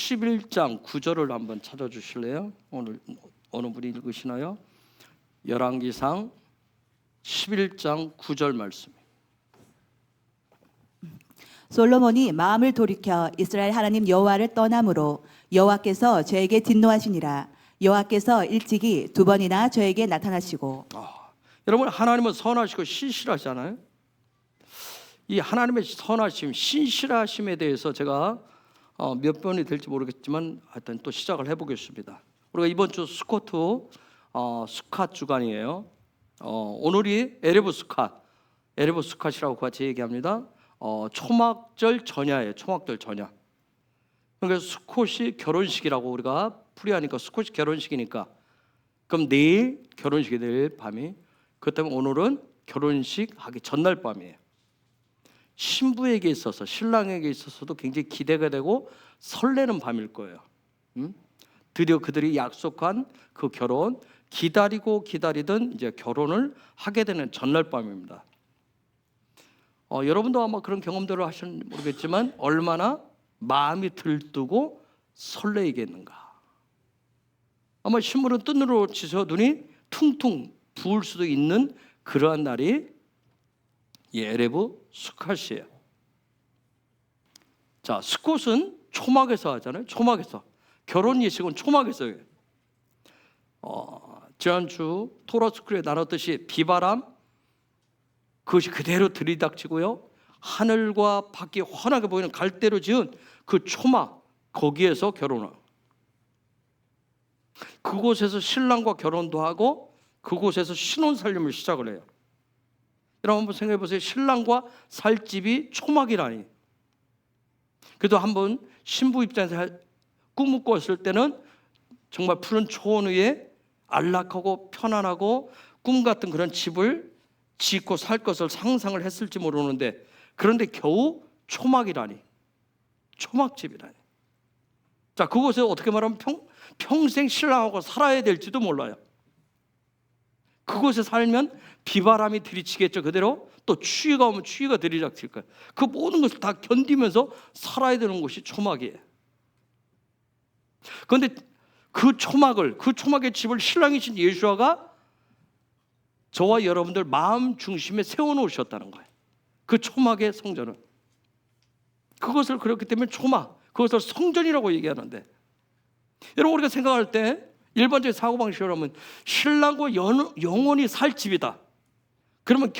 11장 9절을 한번 찾아주실래요? 오늘 어느 분이 읽으시나요? 열왕기상 11장 9절 말씀. 솔로몬이 마음을 돌이켜 이스라엘 하나님 여호와를 떠남으로 여호와께서 저에게 진노하시니라. 여호와께서 일찍이 두 번이나 저에게 나타나시고. 여러분, 하나님은 선하시고 신실하잖아요. 이 하나님의 선하심, 신실하심에 대해서 제가 몇 번이 될지 모르겠지만 하여튼 또 시작을 해보겠습니다. 우리가 이번 주 스코트 스캇 주간이에요. 오늘이 에레브 스캇이라고 같이 얘기합니다. 초막절 전야예요. 초막절 전야. 그러니까 스콧이 결혼식이라고 우리가 풀이하니까 스콧이 결혼식이니까 그럼 내일 결혼식이 될 밤이, 그 때문에 오늘은 결혼식 하기 전날 밤이에요. 신부에게 있어서, 신랑에게 있어서도 굉장히 기대가 되고 설레는 밤일 거예요. 드디어 그들이 약속한 그 결혼, 기다리고 기다리던 이제 결혼을 하게 되는 전날 밤입니다. 여러분도 아마 그런 경험들을 하셨는지 모르겠지만 얼마나 마음이 들뜨고 설레이겠는가. 아마 신물은 뜬으로 치서 눈이 퉁퉁 부을 수도 있는 그러한 날이 이 에레브 스캇이에요. 자, 스콧은 초막에서 하잖아요. 초막에서. 결혼 예식은 초막에서 해요. 지난주 토라스쿨에 나눴듯이 비바람, 그것이 그대로 들이닥치고요, 하늘과 밖이 환하게 보이는 갈대로 지은 그 초막, 거기에서 결혼을, 그곳에서 신랑과 결혼도 하고 그곳에서 신혼살림을 시작을 해요. 여러분 한번 생각해 보세요. 신랑과 살 집이 초막이라니. 그래도 한번 신부 입장에서 꿈을 꿨을 때는 정말 푸른 초원 위에 안락하고 편안하고 꿈 같은 그런 집을 짓고 살 것을 상상을 했을지 모르는데, 그런데 겨우 초막이라니, 초막집이라니. 자, 그곳에 어떻게 말하면 평생 신랑하고 살아야 될지도 몰라요. 그곳에 살면 비바람이 들이치겠죠. 그대로 또 추위가 오면 추위가 들이닥칠 거예요. 그 모든 것을 다 견디면서 살아야 되는 곳이 초막이에요. 그런데 그 초막의 집을 신랑이신 예수아가 저와 여러분들 마음 중심에 세워놓으셨다는 거예요. 그 초막의 성전은. 그것을 그렇기 때문에 초막, 그것을 성전이라고 얘기하는데, 여러분 우리가 생각할 때 일반적인 사고방식으로 하면 신랑과 영원히 살 집이다. 그러면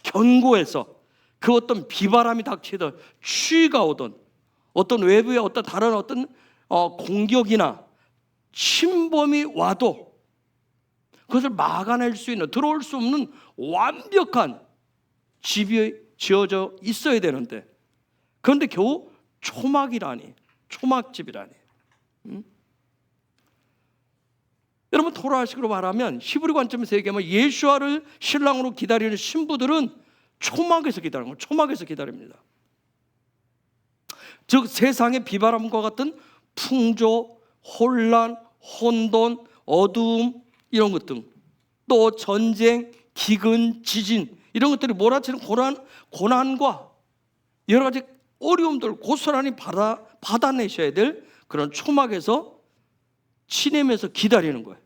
견고해서 그 어떤 비바람이 닥치든 추위가 오든 어떤 외부의 어떤 다른 어떤 공격이나 침범이 와도 그것을 막아낼 수 있는, 들어올 수 없는 완벽한 집이 지어져 있어야 되는데, 그런데 겨우 초막이라니, 초막집이라니. 여러분 토라식으로 말하면, 히브리 관점에서 얘기하면 예수아를 신랑으로 기다리는 신부들은 초막에서 기다리는 거예요. 초막에서 기다립니다. 즉 세상의 비바람과 같은 풍조, 혼란, 혼돈, 어두움 이런 것 등, 또 전쟁, 기근, 지진 이런 것들이 몰아치는 고난과 여러 가지 어려움들 고스란히 받아내셔야 될 그런 초막에서 지내면서 기다리는 거예요.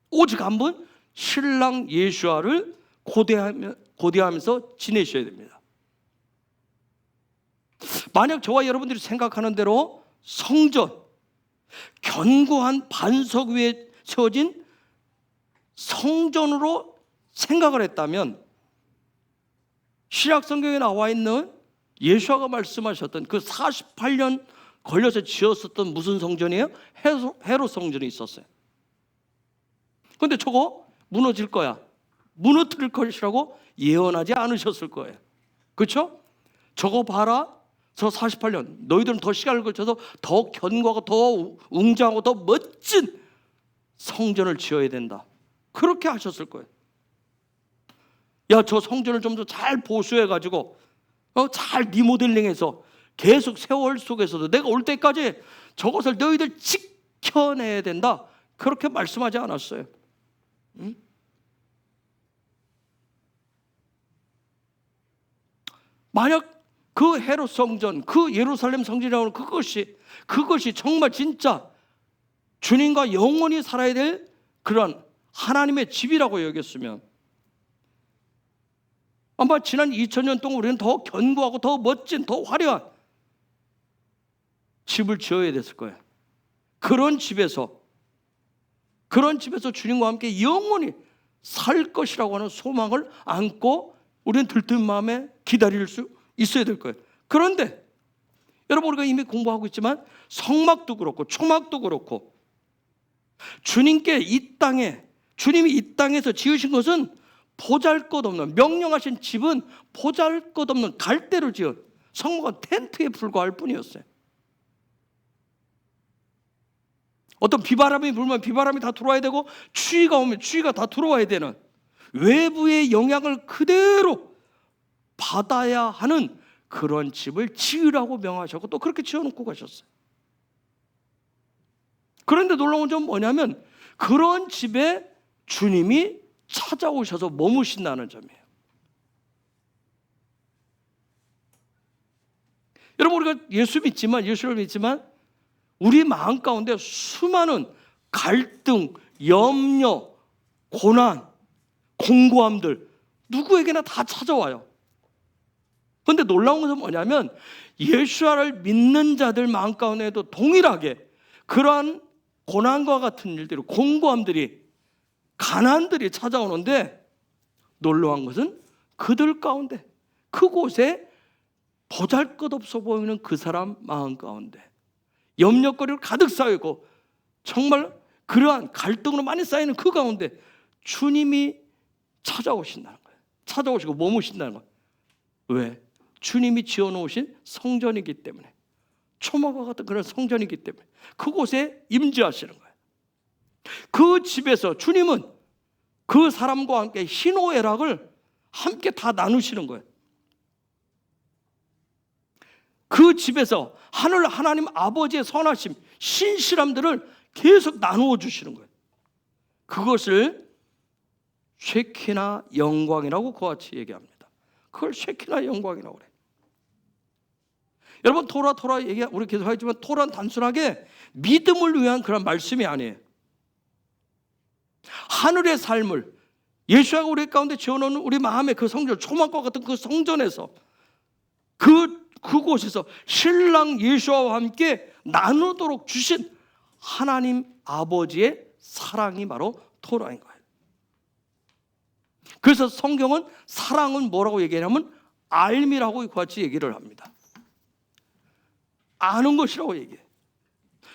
오직 한 번 신랑 예수아를 고대하면서 지내셔야 됩니다. 만약 저와 여러분들이 생각하는 대로 성전, 견고한 반석 위에 세워진 성전으로 생각을 했다면, 신약 성경에 나와 있는 예수아가 말씀하셨던 그 48년 걸려서 지었었던 무슨 성전이에요? 헤롯 성전이 있었어요. 그런데 저거 무너질 거야, 무너뜨릴 것이라고 예언하지 않으셨을 거예요. 그렇죠? 저거 봐라, 저 48년 너희들은 더 시간을 걸쳐서 더 견고하고 더 웅장하고 더 멋진 성전을 지어야 된다, 그렇게 하셨을 거예요. 야, 저 성전을 좀 더 잘 보수해가지고 잘 리모델링해서 계속 세월 속에서도 내가 올 때까지 저것을 너희들 지켜내야 된다, 그렇게 말씀하지 않았어요. 만약 그 헤롯 성전, 그 예루살렘 성전이라고 하는 그것이 그것이 정말 진짜 주님과 영원히 살아야 될 그런 하나님의 집이라고 여겼으면 아마 지난 2000년 동안 우리는 더 견고하고 더 멋진, 더 화려한 집을 지어야 됐을 거예요. 그런 집에서 주님과 함께 영원히 살 것이라고 하는 소망을 안고 우리는 들뜬 마음에 기다릴 수 있어야 될 거예요. 그런데 여러분, 우리가 이미 공부하고 있지만 성막도 그렇고 초막도 그렇고 주님이 이 땅에서 지으신 것은 보잘것없는, 명령하신 집은 보잘것없는 갈대로 지은 성막은 텐트에 불과할 뿐이었어요. 어떤 비바람이 불면 비바람이 다 들어와야 되고 추위가 오면 추위가 다 들어와야 되는 외부의 영향을 그대로 받아야 하는 그런 집을 지으라고 명하셨고 또 그렇게 지어놓고 가셨어요. 그런데 놀라운 점은 뭐냐면 그런 집에 주님이 찾아오셔서 머무신다는 점이에요. 여러분, 우리가 예수를 믿지만 우리 마음 가운데 수많은 갈등, 염려, 고난, 공고함들 누구에게나 다 찾아와요. 그런데 놀라운 것은 뭐냐면 예수를 믿는 자들 마음 가운데도 동일하게 그러한 고난과 같은 일들이, 공고함들이, 가난들이 찾아오는데 놀라운 것은 그들 가운데, 그곳에 보잘것없어 보이는 그 사람 마음 가운데 염려거리를 가득 쌓이고 정말 그러한 갈등으로 많이 쌓이는 그 가운데 주님이 찾아오신다는 거예요. 찾아오시고 머무신다는 거예요. 왜? 주님이 지어놓으신 성전이기 때문에, 초막과 같은 그런 성전이기 때문에 그곳에 임재하시는 거예요. 그 집에서 주님은 그 사람과 함께 희노애락을 함께 다 나누시는 거예요. 그 집에서 하나님 아버지의 선하심, 신실함들을 계속 나누어 주시는 거예요. 그것을 쉐키나 영광이라고 그와 같이 얘기합니다. 그걸 쉐키나 영광이라고 그래요. 여러분, 토라 얘기 우리 계속 하지만 토라는 단순하게 믿음을 위한 그런 말씀이 아니에요. 하늘의 삶을 예수가 우리 가운데 지어놓은 우리 마음의 그 성전, 초막과 같은 그 성전에서 그곳에서 신랑 예수와 함께 나누도록 주신 하나님 아버지의 사랑이 바로 토라인 거예요. 그래서 성경은 사랑은 뭐라고 얘기하냐면 알미라고 같이 얘기를 합니다. 아는 것이라고 얘기해요.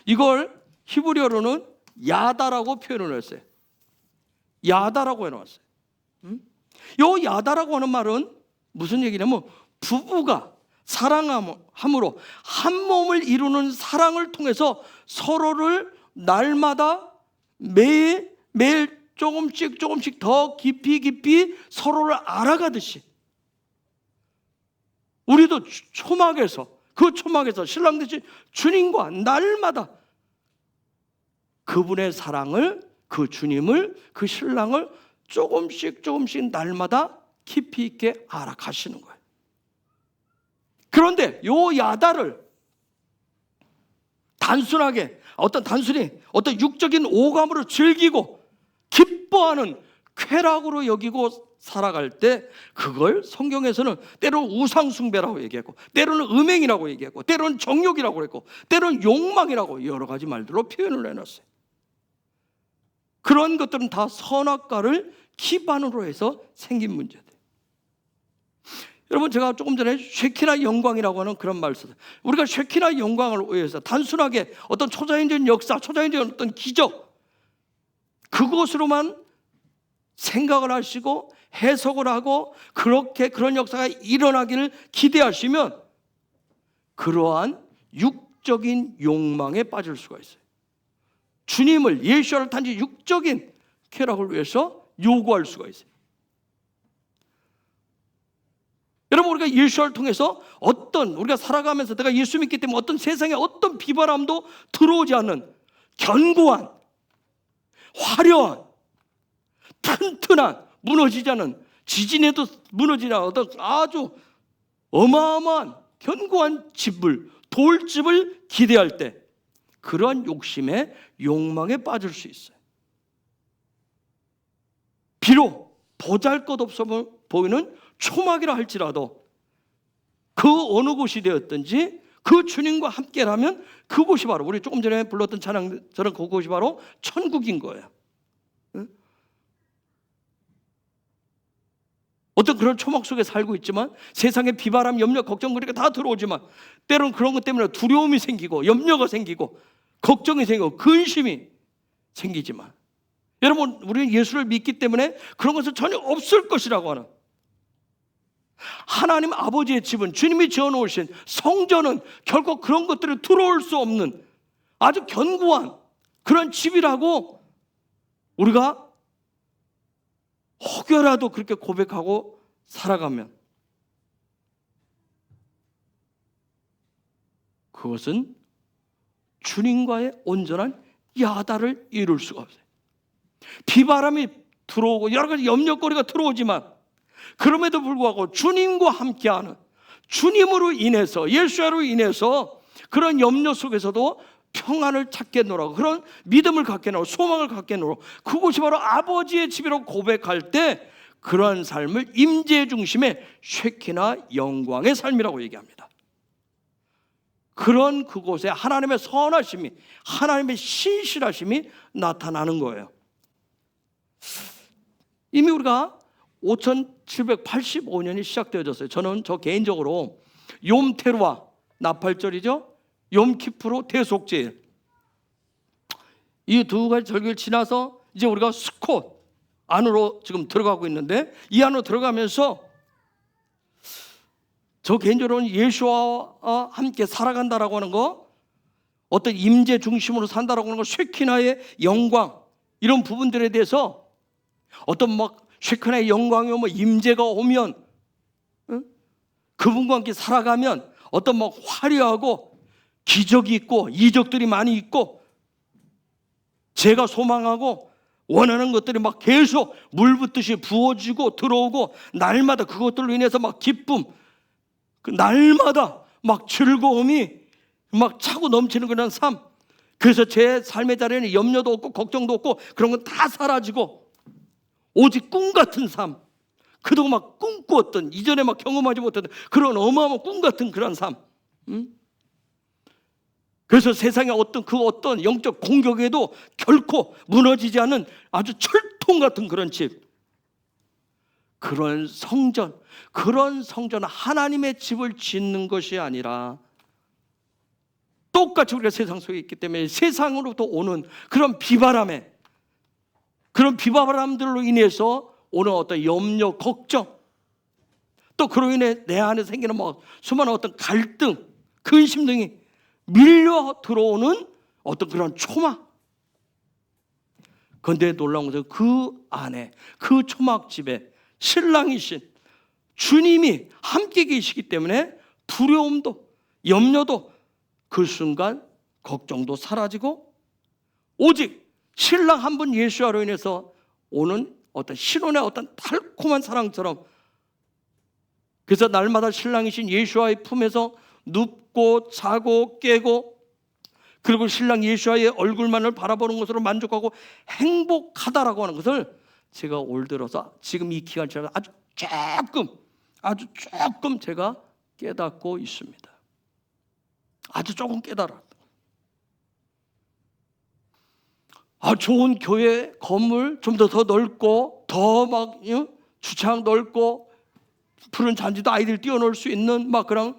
이걸 히브리어로는 야다라고 표현을 했어요. 야다라고 해놓았어요. 이 야다라고 하는 말은 무슨 얘기냐면 부부가 사랑함으로 한 몸을 이루는 사랑을 통해서 서로를 날마다 매일 조금씩 더 깊이 서로를 알아가듯이 우리도 그 초막에서 신랑 되신 주님과 날마다 그분의 사랑을, 그 주님을, 그 신랑을 조금씩 날마다 깊이 있게 알아가시는 거예요. 그런데 요 야다를 단순히 어떤 육적인 오감으로 즐기고 기뻐하는 쾌락으로 여기고 살아갈 때 그걸 성경에서는 때로는 우상숭배라고 얘기했고 때로는 음행이라고 얘기했고 때로는 정욕이라고 했고 때로는 욕망이라고 여러 가지 말들로 표현을 해놨어요. 그런 것들은 다 선악과를 기반으로 해서 생긴 문제들. 여러분, 제가 조금 전에 쉐키나 영광이라고 하는 그런 말을 썼어요. 우리가 쉐키나 영광을 위해서 단순하게 어떤 초자연적인 역사, 초자연적인 어떤 기적 그것으로만 생각을 하시고 해석을 하고 그렇게 그런 역사가 일어나기를 기대하시면 그러한 육적인 욕망에 빠질 수가 있어요. 주님을, 예수를 단지 육적인 쾌락을 위해서 요구할 수가 있어요. 여러분, 우리가 예수를 통해서 우리가 살아가면서 내가 예수 믿기 때문에 어떤 세상에 어떤 비바람도 들어오지 않는 견고한, 화려한, 튼튼한, 무너지지 않은, 지진에도 무너지지 않은 어떤 아주 어마어마한 견고한 집을, 돌집을 기대할 때 그런 욕심에 욕망에 빠질 수 있어요. 비록 보잘것없어 보이는 초막이라 할지라도 그 어느 곳이 되었든지 그 주님과 함께라면 그곳이 바로 우리 조금 전에 불렀던 찬양처럼 그곳이 바로 천국인 거예요. 어떤 그런 초막 속에 살고 있지만 세상에 비바람, 염려, 걱정 그러니까 다 들어오지만 때로는 그런 것 때문에 두려움이 생기고 염려가 생기고 걱정이 생기고 근심이 생기지만 여러분 우리는 예수를 믿기 때문에 그런 것은 전혀 없을 것이라고 하는 하나님 아버지의 집은 주님이 지어놓으신 성전은 결코 그런 것들이 들어올 수 없는 아주 견고한 그런 집이라고 우리가 혹여라도 그렇게 고백하고 살아가면 그것은 주님과의 온전한 야다를 이룰 수가 없어요. 비바람이 들어오고 여러 가지 염려거리가 들어오지만 그럼에도 불구하고 주님과 함께하는 주님으로 인해서 예수로 인해서 그런 염려 속에서도 평안을 찾게 노라고 그런 믿음을 갖게 노라고 소망을 갖게 노라고 그곳이 바로 아버지의 집이라고 고백할 때 그러한 삶을 임재 중심의 쉐키나 영광의 삶이라고 얘기합니다. 그런 그곳에 하나님의 선하심이 하나님의 신실하심이 나타나는 거예요. 이미 우리가 5785년이 시작되어졌어요. 저는 저 개인적으로 욤테루아 나팔절이죠. 욤키프로 대속제일 이 두 가지 절기를 지나서 이제 우리가 스콧 안으로 지금 들어가고 있는데 이 안으로 들어가면서 저 개인적으로는 예수와 함께 살아간다라고 하는 거 어떤 임재 중심으로 산다라고 하는 거 쉐키나의 영광 이런 부분들에 대해서 어떤 막 쉐키나의 영광이 오면 임재가 오면 그분과 함께 살아가면 어떤 막 화려하고 기적이 있고 이적들이 많이 있고 제가 소망하고 원하는 것들이 막 계속 물 붓듯이 부어지고 들어오고 날마다 그것들로 인해서 막 기쁨 그 날마다 막 즐거움이 막 차고 넘치는 그런 삶 그래서 제 삶의 자리에는 염려도 없고 걱정도 없고 그런 건 다 사라지고 오직 꿈 같은 삶 그동안 막 꿈꾸었던 이전에 막 경험하지 못했던 그런 어마어마한 꿈 같은 그런 삶 그래서 세상의 어떤 영적 공격에도 결코 무너지지 않는 아주 철통 같은 그런 집 그런 성전 하나님의 집을 짓는 것이 아니라 똑같이 우리가 세상 속에 있기 때문에 세상으로부터 오는 그런 비바람들로 인해서 오는 어떤 염려, 걱정 또 그로 인해 내 안에 생기는 뭐 수많은 어떤 갈등, 근심 등이 밀려 들어오는 어떤 그런 초막 그런데 놀라운 것은 그 안에 그 초막집에 신랑이신 주님이 함께 계시기 때문에 두려움도 염려도 그 순간 걱정도 사라지고 오직 신랑 한 분 예수와로 인해서 오는 어떤 신혼의 어떤 달콤한 사랑처럼 그래서 날마다 신랑이신 예수와의 품에서 눕고 자고 깨고 그리고 신랑 예수와의 얼굴만을 바라보는 것으로 만족하고 행복하다라고 하는 것을 제가 올 들어서 지금 이 기간 지나서 아주 조금 제가 깨닫고 있습니다. 아주 조금 깨달았다. 좋은 교회 건물 좀 더 넓고 더 막 주차장 넓고 푸른 잔디도 아이들 뛰어놀 수 있는 막 그런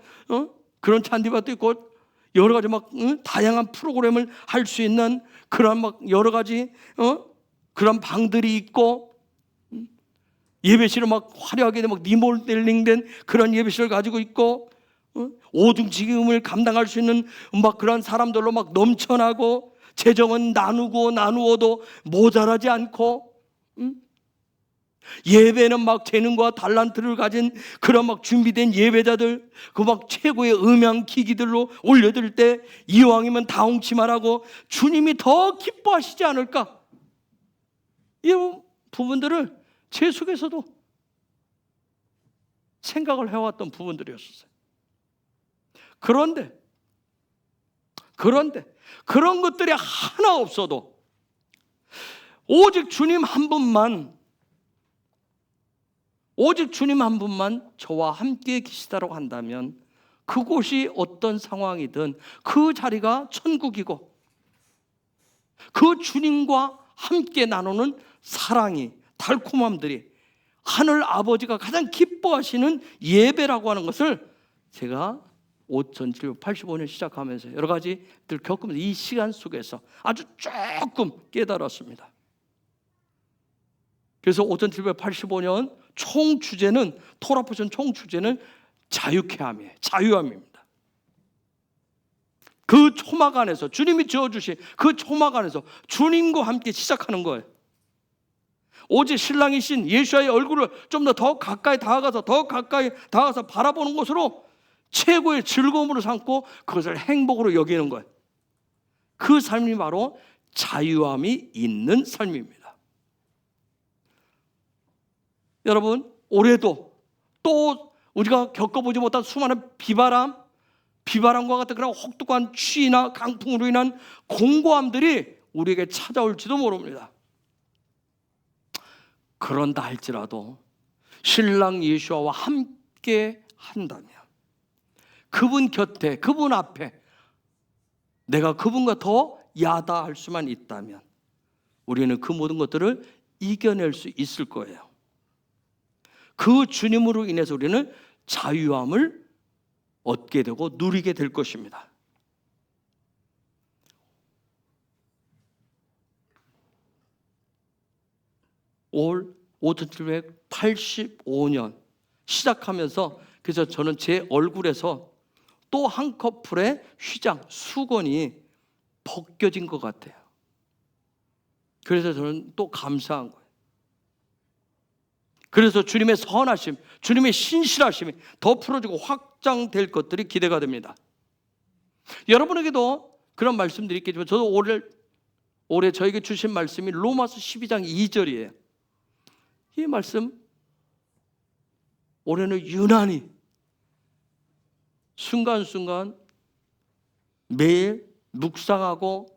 잔디밭도 있고 여러 가지 막 다양한 프로그램을 할 수 있는 그런 막 여러 가지 그런 방들이 있고 예배실을 막 화려하게 막 리모델링된 그런 예배실을 가지고 있고 오중지금을 감당할 수 있는 막 그런 사람들로 막 넘쳐나고 재정은 나누어도 모자라지 않고 예배는 막 재능과 달란트를 가진 그런 막 준비된 예배자들 그 막 최고의 음향 기기들로 올려드릴 때 이왕이면 다홍치만 하고 주님이 더 기뻐하시지 않을까 이 부분들을 제 속에서도 생각을 해왔던 부분들이었어요. 그런데 그런데 그런 것들이 하나 없어도 오직 주님 한 분만 저와 함께 계시다고 한다면 그곳이 어떤 상황이든 그 자리가 천국이고 그 주님과 함께 나누는 사랑이, 달콤함들이 하늘 아버지가 가장 기뻐하시는 예배라고 하는 것을 제가 5785년 시작하면서 여러 가지들 겪으면서 이 시간 속에서 아주 조금 깨달았습니다. 그래서 5785년 총 주제는, 토라포션 총 주제는 자유케 함이에요. 자유함입니다. 그 초막 안에서, 주님이 지어주신 그 초막 안에서 주님과 함께 시작하는 거예요. 오직 신랑이신 예수와의 얼굴을 좀 더 가까이 다가가서 바라보는 것으로 최고의 즐거움으로 삼고 그것을 행복으로 여기는 거예요. 그 삶이 바로 자유함이 있는 삶입니다. 여러분, 올해도 또 우리가 겪어보지 못한 수많은 비바람과 같은 그런 혹독한 추위나 강풍으로 인한 공고함들이 우리에게 찾아올지도 모릅니다. 그런다 할지라도 신랑 예수와 함께 한다면, 그분 곁에, 그분 앞에 내가 그분과 더 야다할 수만 있다면 우리는 그 모든 것들을 이겨낼 수 있을 거예요. 그 주님으로 인해서 우리는 자유함을 얻게 되고 누리게 될 것입니다. 올 5785년 시작하면서 그래서 저는 제 얼굴에서 또 한 커플의 휘장, 수건이 벗겨진 것 같아요. 그래서 저는 또 감사한 거예요. 그래서 주님의 선하심, 주님의 신실하심이 더 풀어지고 확장될 것들이 기대가 됩니다. 여러분에게도 그런 말씀들이 있겠지만 저도 올해 저에게 주신 말씀이 로마서 12장 2절이에요. 이 말씀 올해는 유난히 순간순간 매일 묵상하고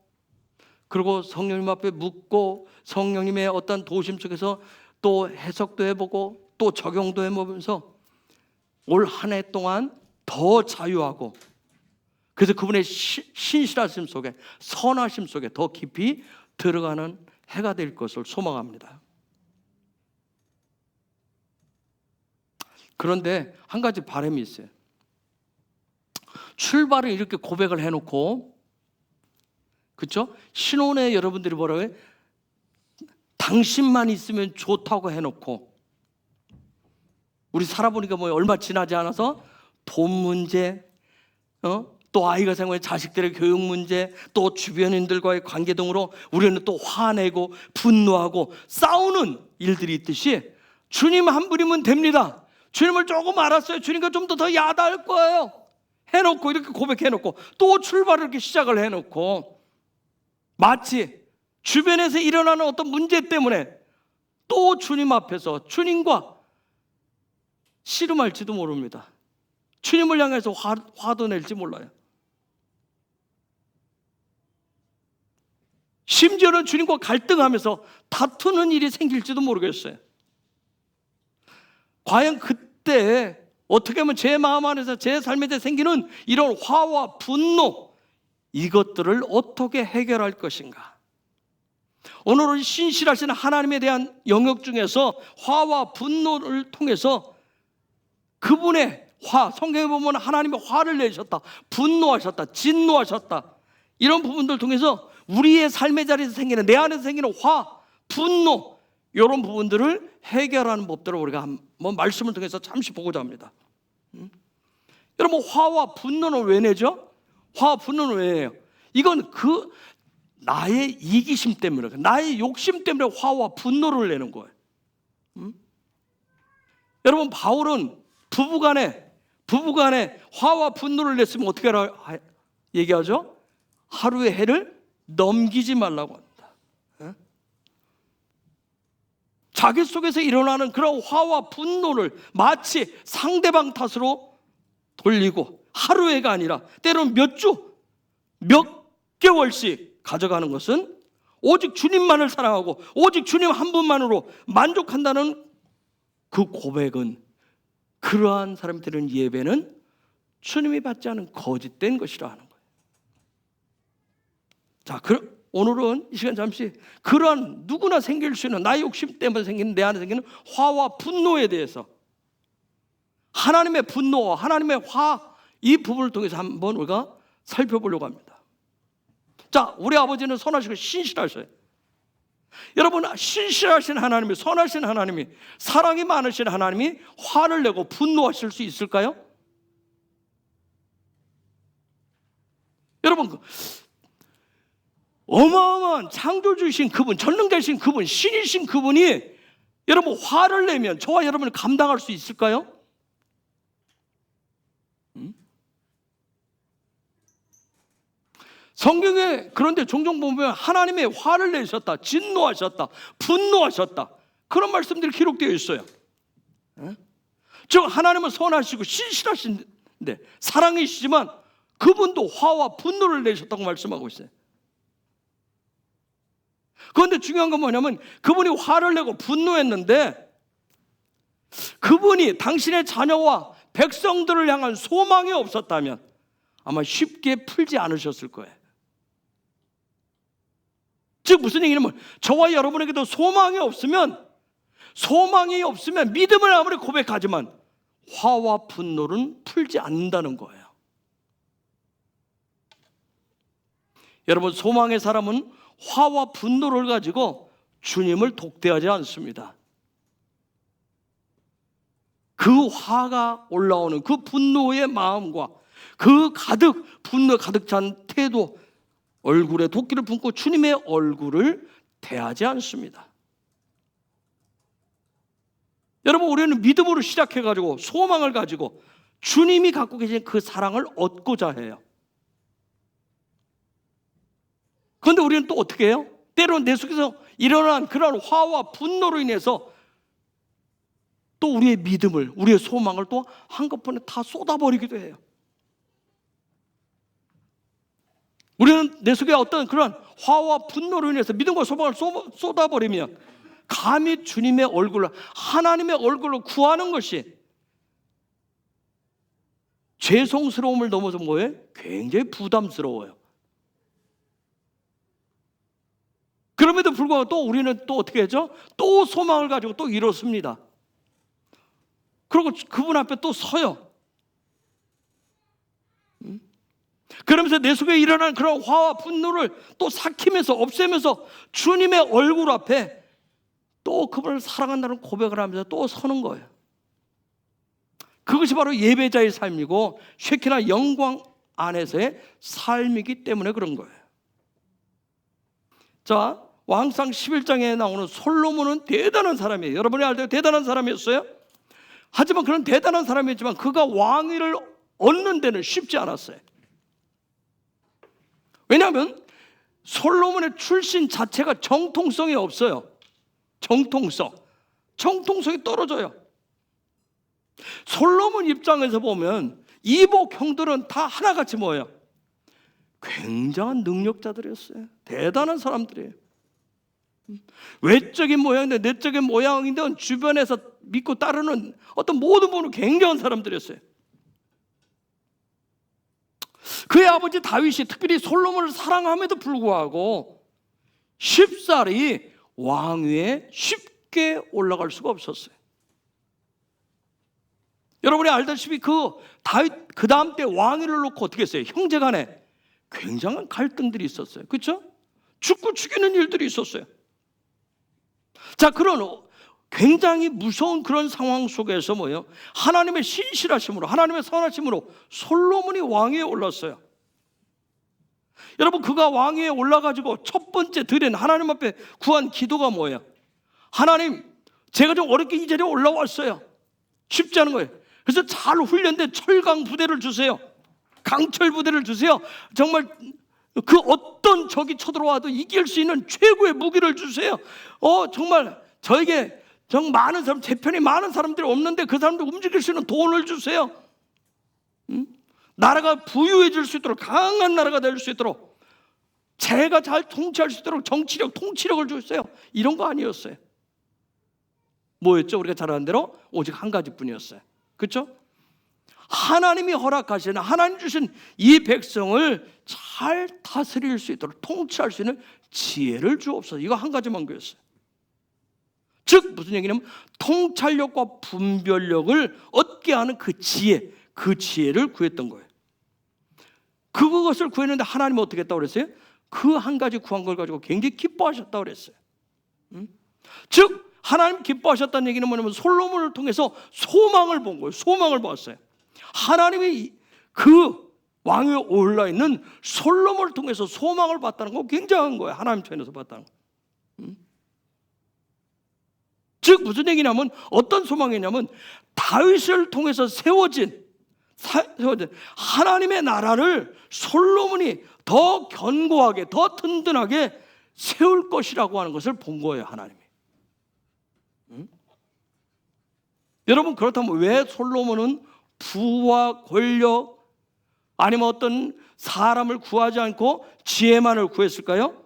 그리고 성령님 앞에 묻고 성령님의 어떤 도심 속에서 또 해석도 해보고 또 적용도 해보면서 올 한 해 동안 더 자유하고 그래서 그분의 신실하심 속에 선하심 속에 더 깊이 들어가는 해가 될 것을 소망합니다. 그런데 한 가지 바람이 있어요. 출발을 이렇게 고백을 해놓고, 그렇죠? 신혼에 여러분들이 뭐라고 해요? 당신만 있으면 좋다고 해놓고 우리 살아보니까 뭐 얼마 지나지 않아서 돈 문제, 또 아이가 생각해 자식들의 교육 문제, 또 주변인들과의 관계 등으로 우리는 또 화내고 분노하고 싸우는 일들이 있듯이 주님 한 분이면 됩니다. 주님을 조금 알았어요. 주님과 좀 더 야다할 거예요. 해놓고 이렇게 고백해놓고 또 출발을 이렇게 시작을 해놓고 마치 주변에서 일어나는 어떤 문제 때문에 또 주님 앞에서 주님과 씨름할지도 모릅니다. 주님을 향해서 화도 낼지 몰라요. 심지어는 주님과 갈등하면서 다투는 일이 생길지도 모르겠어요. 과연 그때 어떻게 하면 제 마음 안에서 제 삶에 대해 생기는 이런 화와 분노, 이것들을 어떻게 해결할 것인가? 오늘은 신실하신 하나님에 대한 영역 중에서 화와 분노를 통해서 그분의 화, 성경에 보면 하나님의 화를 내셨다, 분노하셨다, 진노하셨다, 이런 부분들을 통해서 우리의 삶의 자리에서 생기는, 내 안에서 생기는 화, 분노, 이런 부분들을 해결하는 법들을 우리가 한번 말씀을 통해서 잠시 보고자 합니다. 여러분, 화와 분노는 왜 내죠? 화와 분노는 왜 내요? 이건 그 나의 이기심 때문에, 나의 욕심 때문에 화와 분노를 내는 거예요. 여러분, 바울은 부부간에 화와 분노를 냈으면 어떻게 얘기하죠? 하루의 해를 넘기지 말라고 합니다. 자기 속에서 일어나는 그런 화와 분노를 마치 상대방 탓으로 돌리고 하루에가 아니라 때로는 몇 주, 몇 개월씩 가져가는 것은 오직 주님만을 사랑하고 오직 주님 한 분만으로 만족한다는 그 고백은, 그러한 사람이 드리는 예배는 주님이 받지 않은 거짓된 것이라 하는 거예요. 자, 오늘은 이 시간 잠시 그러한 누구나 생길 수 있는, 나의 욕심 때문에 생기는, 내 안에 생기는 화와 분노에 대해서, 하나님의 분노와 하나님의 화, 이 부분을 통해서 한번 우리가 살펴보려고 합니다. 자, 우리 아버지는 선하시고 신실하셔요. 여러분, 신실하신 하나님이, 선하신 하나님이, 사랑이 많으신 하나님이 화를 내고 분노하실 수 있을까요? 여러분, 어마어마한 창조주이신 그분, 전능자이신 그분, 신이신 그분이 여러분 화를 내면 저와 여러분이 감당할 수 있을까요? 성경에 그런데 종종 보면 하나님의 화를 내셨다, 진노하셨다, 분노하셨다, 그런 말씀들이 기록되어 있어요. 즉 하나님은 선하시고 신실하신데 사랑이시지만 그분도 화와 분노를 내셨다고 말씀하고 있어요. 그런데 중요한 건 뭐냐면 그분이 화를 내고 분노했는데 그분이 당신의 자녀와 백성들을 향한 소망이 없었다면 아마 쉽게 풀지 않으셨을 거예요. 즉 무슨 얘기냐면 저와 여러분에게도 소망이 없으면 믿음을 아무리 고백하지만 화와 분노는 풀지 않는다는 거예요. 여러분, 소망의 사람은 화와 분노를 가지고 주님을 독대하지 않습니다. 그 화가 올라오는 그 분노의 마음과 그 분노 가득 찬 태도, 얼굴에 도끼를 품고 주님의 얼굴을 대하지 않습니다. 여러분, 우리는 믿음으로 시작해가지고 소망을 가지고 주님이 갖고 계신 그 사랑을 얻고자 해요. 그런데 우리는 또 어떻게 해요? 때로는 내 속에서 일어난 그런 화와 분노로 인해서 또 우리의 믿음을, 우리의 소망을 또 한꺼번에 다 쏟아버리기도 해요. 우리는 내 속에 어떤 그런 화와 분노로 인해서 믿음과 소망을 쏟아버리면 감히 주님의 얼굴을, 하나님의 얼굴을 구하는 것이 죄송스러움을 넘어서 뭐예요? 굉장히 부담스러워요. 그럼에도 불구하고 또 우리는 또 어떻게 하죠? 또 소망을 가지고 또 일어섭니다. 그리고 그분 앞에 또 서요. 그러면서 내 속에 일어난 그런 화와 분노를 또 삭히면서 없애면서 주님의 얼굴 앞에 또 그분을 사랑한다는 고백을 하면서 또 서는 거예요. 그것이 바로 예배자의 삶이고 쉐키나 영광 안에서의 삶이기 때문에 그런 거예요. 자, 왕상 11장에 나오는 솔로몬은 대단한 사람이에요. 여러분이 알대로 대단한 사람이었어요. 하지만 그런 대단한 사람이었지만 그가 왕위를 얻는 데는 쉽지 않았어요. 왜냐하면 솔로몬의 출신 자체가 정통성이 없어요. 정통성이 떨어져요. 솔로몬 입장에서 보면 이복 형들은 다 하나같이 뭐예요? 굉장한 능력자들이었어요. 대단한 사람들이에요. 외적인 모양인데 내적인 모양인데 주변에서 믿고 따르는 어떤 모든 분은 굉장한 사람들이었어요. 그의 아버지 다윗이 특별히 솔로몬을 사랑함에도 불구하고 쉽사리 왕위에 쉽게 올라갈 수가 없었어요. 여러분이 알다시피 그 다윗 그 다음 때 왕위를 놓고 어떻게 했어요? 형제간에 굉장한 갈등들이 있었어요. 그렇죠? 죽고 죽이는 일들이 있었어요. 자, 그런 굉장히 무서운 그런 상황 속에서 뭐예요? 하나님의 신실하심으로, 하나님의 선하심으로 솔로몬이 왕위에 올랐어요. 여러분, 그가 왕위에 올라가지고 첫 번째 드린 하나님 앞에 구한 기도가 뭐예요? 하나님, 제가 좀 어렵게 이 자리에 올라왔어요. 쉽지 않은 거예요. 그래서 잘 훈련된 철강 부대를 주세요. 강철 부대를 주세요. 정말 그 어떤 적이 쳐들어와도 이길 수 있는 최고의 무기를 주세요. 정말 저에게 정말 많은 사람, 제 편에 많은 사람들이 없는데 그 사람들 움직일 수 있는 돈을 주세요. 나라가 부유해질 수 있도록, 강한 나라가 될 수 있도록, 제가 잘 통치할 수 있도록 정치력, 통치력을 주셨어요. 이런 거 아니었어요. 뭐였죠? 우리가 잘 아는 대로 오직 한 가지뿐이었어요. 그렇죠? 하나님이 허락하신, 하나님 주신 이 백성을 잘 다스릴 수 있도록, 통치할 수 있는 지혜를 주옵소서. 이거 한 가지만 구했어요. 즉 무슨 얘기냐면 통찰력과 분별력을 얻게 하는 그 지혜, 그 지혜를 구했던 거예요. 그것을 구했는데 하나님은 어떻게 했다고 그랬어요? 그 한 가지 구한 걸 가지고 굉장히 기뻐하셨다고 그랬어요. 즉 하나님 기뻐하셨다는 얘기는 뭐냐면 솔로몬을 통해서 소망을 본 거예요. 소망을 봤어요. 하나님이 그 왕위에 올라 있는 솔로몬을 통해서 소망을 봤다는 거 굉장한 거예요. 하나님 편에서 봤다는 거. 즉 무슨 얘기냐면 어떤 소망이냐면 다윗을 통해서 세워진 하나님의 나라를 솔로몬이 더 견고하게, 더 든든하게 세울 것이라고 하는 것을 본 거예요. 하나님이. 여러분 그렇다면 왜 솔로몬은 부와 권력 아니면 어떤 사람을 구하지 않고 지혜만을 구했을까요?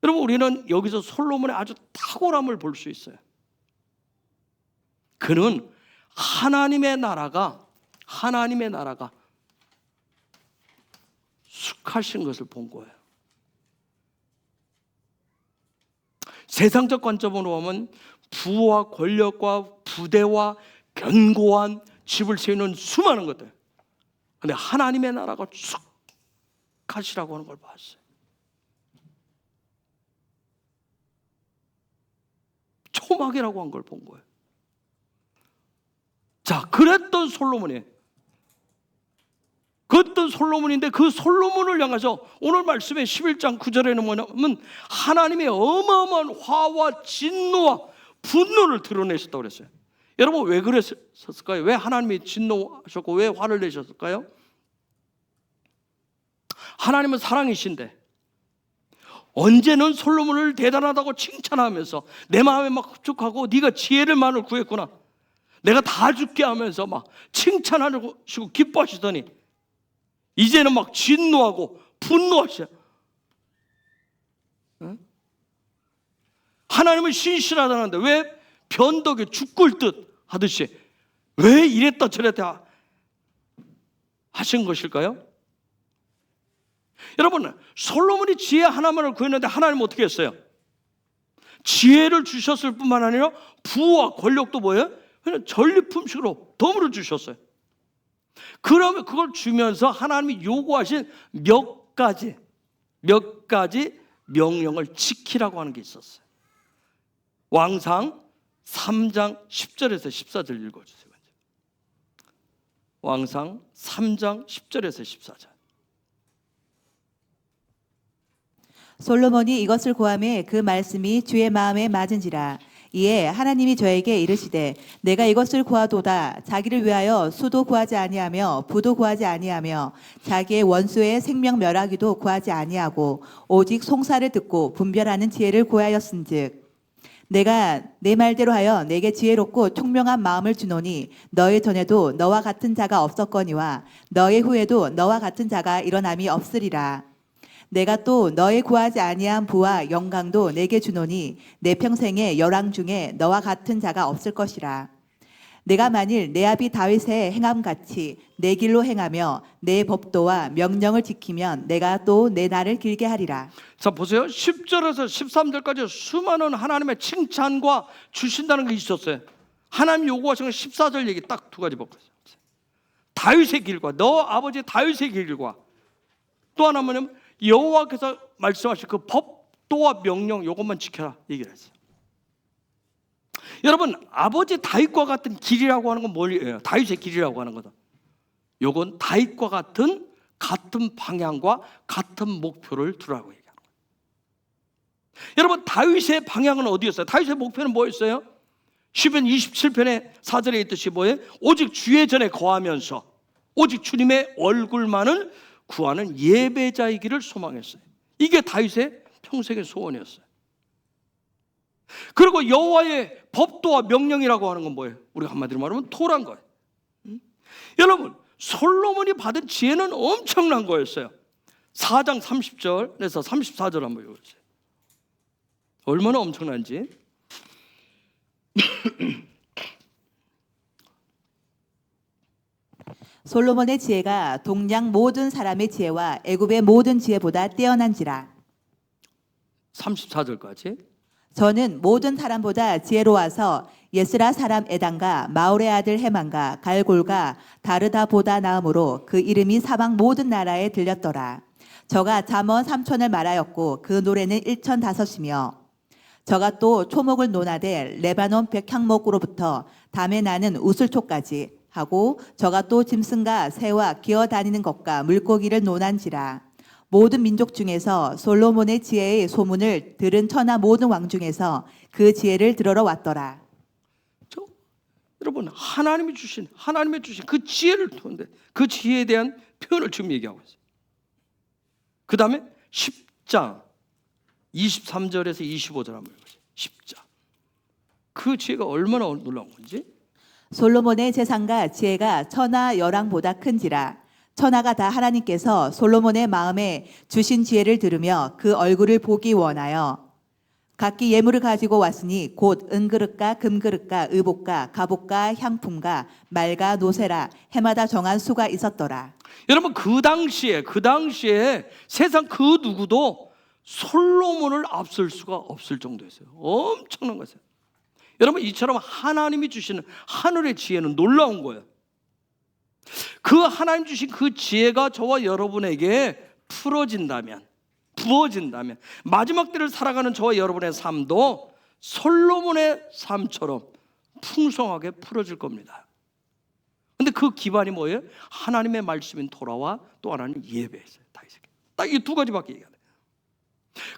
여러분 우리는 여기서 솔로몬의 아주 탁월함을 볼 수 있어요. 그는 하나님의 나라가 숙하신 것을 본 거예요. 세상적 관점으로 보면 부와 권력과 부대와 견고한 집을 세우는 수많은 것들, 그런데 하나님의 나라가 숙하시라고 하는 걸 봤어요. 초막이라고 한 걸 본 거예요. 자, 그랬던 솔로몬인데 그 솔로몬을 향해서 오늘 말씀의 11장 9절에는 뭐냐면 하나님의 어마어마한 화와 진노와 분노를 드러내셨다고 그랬어요. 여러분 왜 그랬을까요? 왜 하나님이 진노하셨고 왜 화를 내셨을까요? 하나님은 사랑이신데 언제는 솔로몬을 대단하다고 칭찬하면서 내 마음에 막 흡족하고 네가 지혜를 만을 구했구나, 내가 다 줄게 하면서 막 칭찬하시고 기뻐하시더니 이제는 막 진노하고 분노하셔. 응? 하나님은 신실하다는데 왜 변덕에 죽을 듯 하듯이 왜 이랬다 저랬다 하신 것일까요? 여러분 솔로몬이 지혜 하나만을 구했는데 하나님은 어떻게 했어요? 지혜를 주셨을 뿐만 아니라 부와 권력도 뭐예요? 그냥 전리품식으로 덤으로 주셨어요. 그러면 그걸 주면서 하나님이 요구하신 몇 가지 명령을 지키라고 하는 게 있었어요. 왕상 3장 10절에서 14절 읽어주세요. 왕상 3장 10절에서 14절. 솔로몬이 이것을 구하매 그 말씀이 주의 마음에 맞은지라. 이에 하나님이 저에게 이르시되 내가 이것을 구하도다. 자기를 위하여 수도 구하지 아니하며 부도 구하지 아니하며 자기의 원수의 생명 멸하기도 구하지 아니하고 오직 송사를 듣고 분별하는 지혜를 구하였은즉 내가 내 말대로 하여 내게 지혜롭고 총명한 마음을 주노니 너희 전에도 너와 같은 자가 없었거니와 너희 후에도 너와 같은 자가 일어남이 없으리라. 내가 또 너의 구하지 아니한 부와 영광도 내게 주노니 내 평생의 열왕 중에 너와 같은 자가 없을 것이라. 내가 만일 내 아비 다윗의 행함같이 내 길로 행하며 내 법도와 명령을 지키면 내가 또 내 날을 길게 하리라. 자 보세요. 10절에서 13절까지 수많은 하나님의 칭찬과 주신다는 게 있었어요. 하나님 요구하신 건 14절 얘기 딱 두 가지 보고 있어요. 다윗의 길과 너 아버지 다윗의 길과 또 하나 뭐냐면 여호와께서 말씀하신 그 법도와 명령 이것만 지켜라 얘기를 했어요. 여러분 아버지 다윗과 같은 길이라고 하는 건 뭐예요? 다윗의 길이라고 하는 거다. 이건 다윗과 같은 방향과 같은 목표를 두라고 얘기하는 거예요. 여러분 다윗의 방향은 어디였어요? 다윗의 목표는 뭐였어요? 시편 27편의 4절에 있듯이 뭐예요? 오직 주의 전에 거하면서 오직 주님의 얼굴만을 구하는 예배자이기를 소망했어요. 이게 다윗의 평생의 소원이었어요. 그리고 여호와의 법도와 명령이라고 하는 건 뭐예요? 우리가 한마디로 말하면 토란 거예요. 여러분, 솔로몬이 받은 지혜는 엄청난 거였어요. 4장 30절에서 34절 한번 읽어주세요. 얼마나 엄청난지. 솔로몬의 지혜가 동양 모든 사람의 지혜와 애굽의 모든 지혜보다 뛰어난지라. 34절까지. 저는 모든 사람보다 지혜로워서 예스라 사람 에단과 마올의 아들 헤만과 갈골과 다르다보다 나음으로 그 이름이 사방 모든 나라에 들렸더라. 저가 잠언 3천을 말하였고 그 노래는 1,005이며 저가 또 초목을 논하되 레바논 백향목으로부터 담에 나는 우슬초까지 하고 저가 또 짐승과 새와 기어다니는 것과 물고기를 논한지라. 모든 민족 중에서 솔로몬의 지혜의 소문을 들은 천하 모든 왕 중에서 그 지혜를 들으러 왔더라. 여러분, 하나님이 주신 그 지혜를 통해 그 지혜에 대한 표현을 지금 얘기하고 있어요. 그 다음에 10장 23절에서 25절 한번 읽어보세요. 10장. 그 지혜가 얼마나 놀라운 건지. 솔로몬의 재산과 지혜가 천하 열왕보다 큰지라. 천하가 다 하나님께서 솔로몬의 마음에 주신 지혜를 들으며 그 얼굴을 보기 원하여 각기 예물을 가지고 왔으니 곧 은그릇과 금그릇과 의복과 갑옷과 향품과 말과 노새라 해마다 정한 수가 있었더라. 여러분, 그 당시에 세상 그 누구도 솔로몬을 앞설 수가 없을 정도였어요. 엄청난 것이에요. 여러분, 이처럼 하나님이 주시는 하늘의 지혜는 놀라운 거예요. 그 하나님 주신 그 지혜가 저와 여러분에게 부어진다면 마지막 때를 살아가는 저와 여러분의 삶도 솔로몬의 삶처럼 풍성하게 풀어질 겁니다. 근데 그 기반이 뭐예요? 하나님의 말씀인 토라와 또 하나는 예배였어요. 딱 이 두 가지밖에 얘기 안 해요.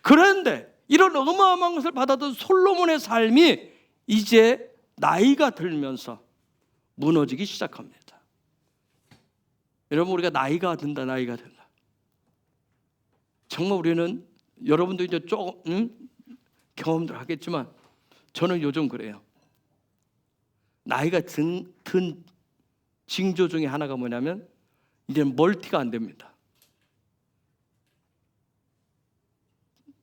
그런데 이런 어마어마한 것을 받았던 솔로몬의 삶이 이제 나이가 들면서 무너지기 시작합니다. 여러분, 우리가 나이가 든다. 정말 우리는, 여러분도 이제 조금 경험들 하겠지만 저는 요즘 그래요. 나이가 든 징조 중에 하나가 뭐냐면 이제 멀티가 안 됩니다.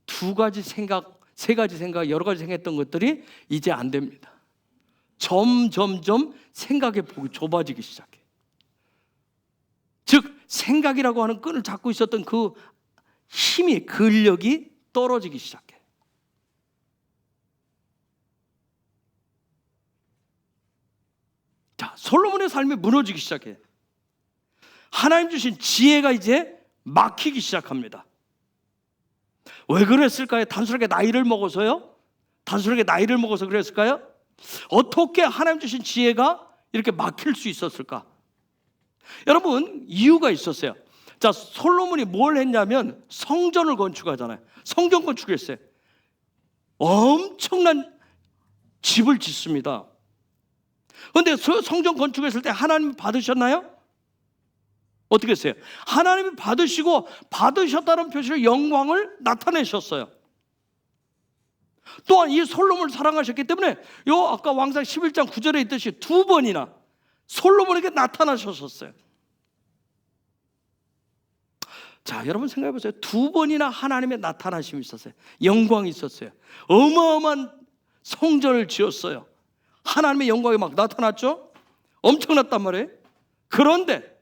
두 가지 생각, 세 가지 생각, 여러 가지 생각했던 것들이 이제 안 됩니다. 점점점 생각의 폭이 좁아지기 시작해. 즉, 생각이라고 하는 끈을 잡고 있었던 그 힘이, 근력이 떨어지기 시작해. 자, 솔로몬의 삶이 무너지기 시작해. 하나님 주신 지혜가 이제 막히기 시작합니다. 왜 그랬을까요? 단순하게 나이를 먹어서요? 단순하게 나이를 먹어서 그랬을까요? 어떻게 하나님 주신 지혜가 이렇게 막힐 수 있었을까? 여러분, 이유가 있었어요. 자, 솔로몬이 뭘 했냐면 성전을 건축하잖아요. 성전 건축했어요. 엄청난 집을 짓습니다. 그런데 성전 건축했을 때 하나님 받으셨나요? 어떻게 했어요? 하나님이 받으셨다는 표시로 영광을 나타내셨어요. 또한 이 솔로몬을 사랑하셨기 때문에 아까 왕상 11장 9절에 있듯이 두 번이나 솔로몬에게 나타나셨었어요. 자, 여러분 생각해 보세요. 두 번이나 하나님의 나타나심이 있었어요. 영광이 있었어요. 어마어마한 성전을 지었어요. 하나님의 영광이 막 나타났죠? 엄청났단 말이에요. 그런데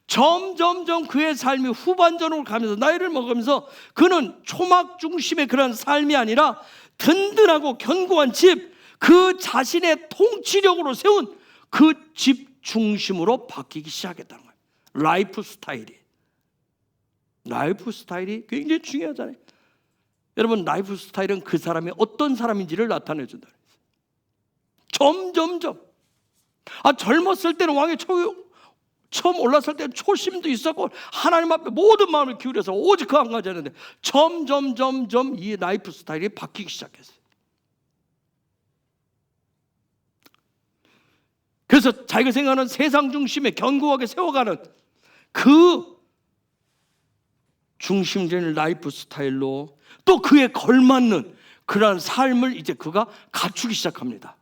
점점점 그의 삶이 후반전으로 가면서 나이를 먹으면서 그는 초막 중심의 그런 삶이 아니라 든든하고 견고한 집, 그 자신의 통치력으로 세운 그 집 중심으로 바뀌기 시작했다는 거예요. 라이프 스타일이 굉장히 중요하잖아요. 여러분, 라이프 스타일은 그 사람이 어떤 사람인지를 나타내준다. 점점점 젊었을 때는 왕의 처음 올랐을 때는 초심도 있었고 하나님 앞에 모든 마음을 기울여서 오직 그 한 가지 하는데 점점 이 라이프 스타일이 바뀌기 시작했어요. 그래서 자기가 생각하는 세상 중심에 견고하게 세워가는 그 중심적인 라이프 스타일로 또 그에 걸맞는 그러한 삶을 이제 그가 갖추기 시작합니다.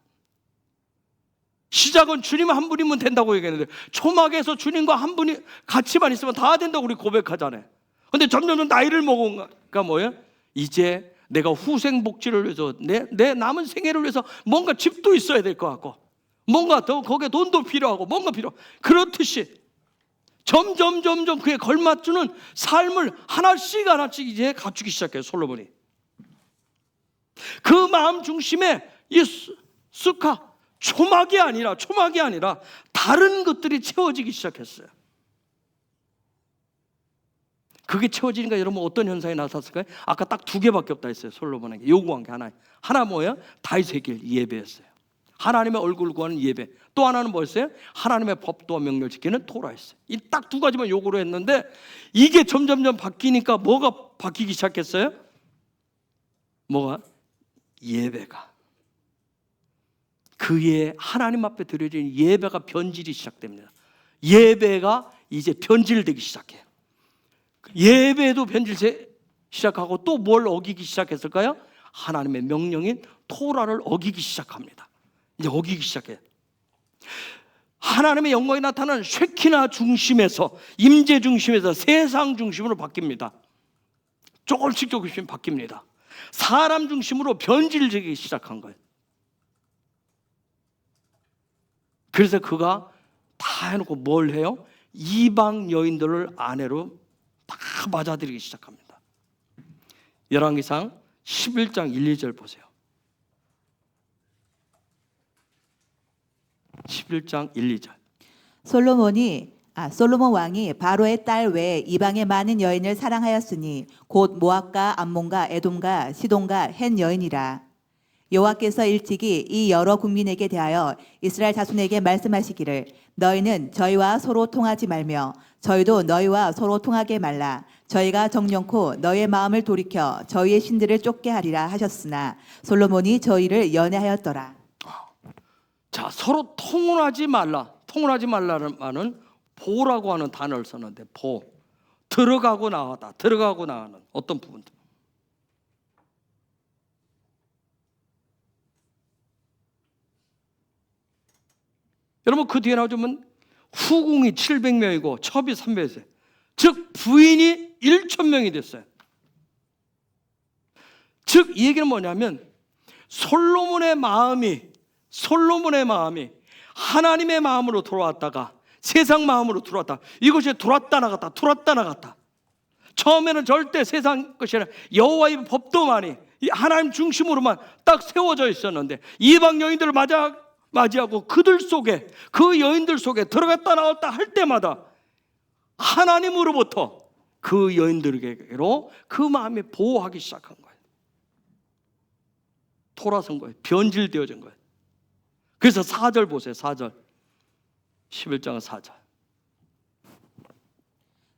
시작은 주님 한 분이면 된다고 얘기했는데 초막에서 주님과 한 분이 같이만 있으면 다 된다고 우리 고백하잖아요. 근데 점점 나이를 먹으니까 뭐예요? 이제 내가 후생 복지를 위해서 내 남은 생애를 위해서 뭔가 집도 있어야 될 것 같고 뭔가 더 거기에 돈도 필요하고 뭔가 그렇듯이 점점 그에 걸맞추는 삶을 하나씩 이제 갖추기 시작해요. 솔로몬이 그 마음 중심에 이 스카 초막이 아니라 다른 것들이 채워지기 시작했어요. 그게 채워지니까 여러분 어떤 현상이 나타났을까요? 아까 딱 2개밖에 없다 했어요. 솔로몬에게 요구한 게 하나 뭐예요? 다윗의 길 예배였어요. 하나님의 얼굴을 구하는 예배. 또 하나는 뭐였어요? 하나님의 법도와 명령을 지키는 토라였어요. 이 딱 2가지만 요구를 했는데 이게 점점 바뀌니까 뭐가 바뀌기 시작했어요? 뭐가? 예배가. 그의 하나님 앞에 드려진 예배가 변질이 시작됩니다. 예배가 이제 변질되기 시작해요. 예배도 변질되기 시작하고 또 뭘 어기기 시작했을까요? 하나님의 명령인 토라를 어기기 시작합니다. 이제 어기기 시작해요. 하나님의 영광이 나타나는 쉐키나 중심에서 임재 중심에서 세상 중심으로 바뀝니다. 조금씩 바뀝니다. 사람 중심으로 변질되기 시작한 거예요. 그래서 그가 다 해놓고 뭘 해요? 이방 여인들을 아내로 다 맞아들이기 시작합니다. 열왕기상 11장 1, 2절 보세요. 11장 1, 2절. 솔로몬 왕이 바로의 딸 외에 이방의 많은 여인을 사랑하였으니 곧 모압과 암몬과 에돔과 시돈과 헷 여인이라. 여호와께서 일찍이 이 여러 국민에게 대하여 이스라엘 자손에게 말씀하시기를 너희는 저희와 서로 통하지 말며 저희도 너희와 서로 통하게 말라. 저희가 정령코 너희의 마음을 돌이켜 저희의 신들을 쫓게 하리라 하셨으나 솔로몬이 저희를 연애하였더라. 자, 서로 통혼하지 말라. 통혼하지 말라는 말은 보라고 하는 단어를 썼는데 보. 들어가고 나왔다. 들어가고 나가는 어떤 부분들. 여러분 그 뒤에 나오면 후궁이 700명이고 첩이 300명. 즉 부인이 1000명이 됐어요. 즉 이 얘기는 뭐냐면 솔로몬의 마음이 하나님의 마음으로 돌아왔다가 세상 마음으로 들어왔다. 이것이 들어왔다 나갔다. 처음에는 절대 세상 것이 아니라 여호와의 법도만이 하나님 중심으로만 딱 세워져 있었는데 이방 여인들을 맞이하고 그들 속에 그 여인들 속에 들어갔다 나왔다 할 때마다 하나님으로부터 그 여인들에게로 그 마음이 보호하기 시작한 거예요. 돌아선 거예요. 변질되어진 거예요. 그래서 4절 보세요. 4절 11장 4절.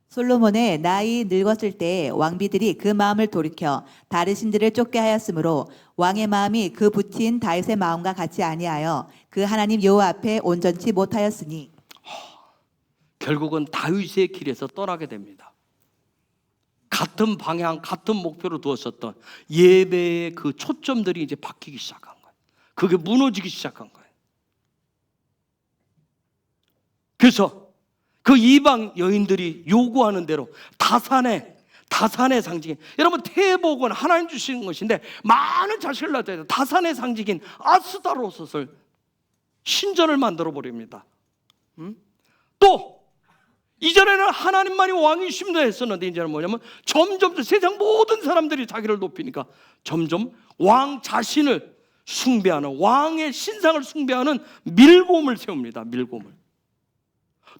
솔로몬의 나이 늙었을 때에 왕비들이 그 마음을 돌이켜 다른 신들을 쫓게 하였으므로 왕의 마음이 그 붙인 다윗의 마음과 같이 아니하여 그 하나님 여호와 앞에 온전치 못하였으니 결국은 다윗의 길에서 떠나게 됩니다. 같은 방향, 같은 목표로 두었었던 예배의 그 초점들이 이제 바뀌기 시작한 거예요. 그게 무너지기 시작한 거예요. 그래서 그 이방 여인들이 요구하는 대로 다산의 상징인, 여러분 태복은 하나님 주시는 것인데 많은 자식을 낳아야 돼요. 다산의 상징인 아스타로스를 신전을 만들어 버립니다. 또 이전에는 하나님만이 왕이심도 했었는데 이제는 뭐냐면 점점 세상 모든 사람들이 자기를 높이니까 점점 왕 자신을 숭배하는, 왕의 신상을 숭배하는 밀곰을 세웁니다. 밀곰을.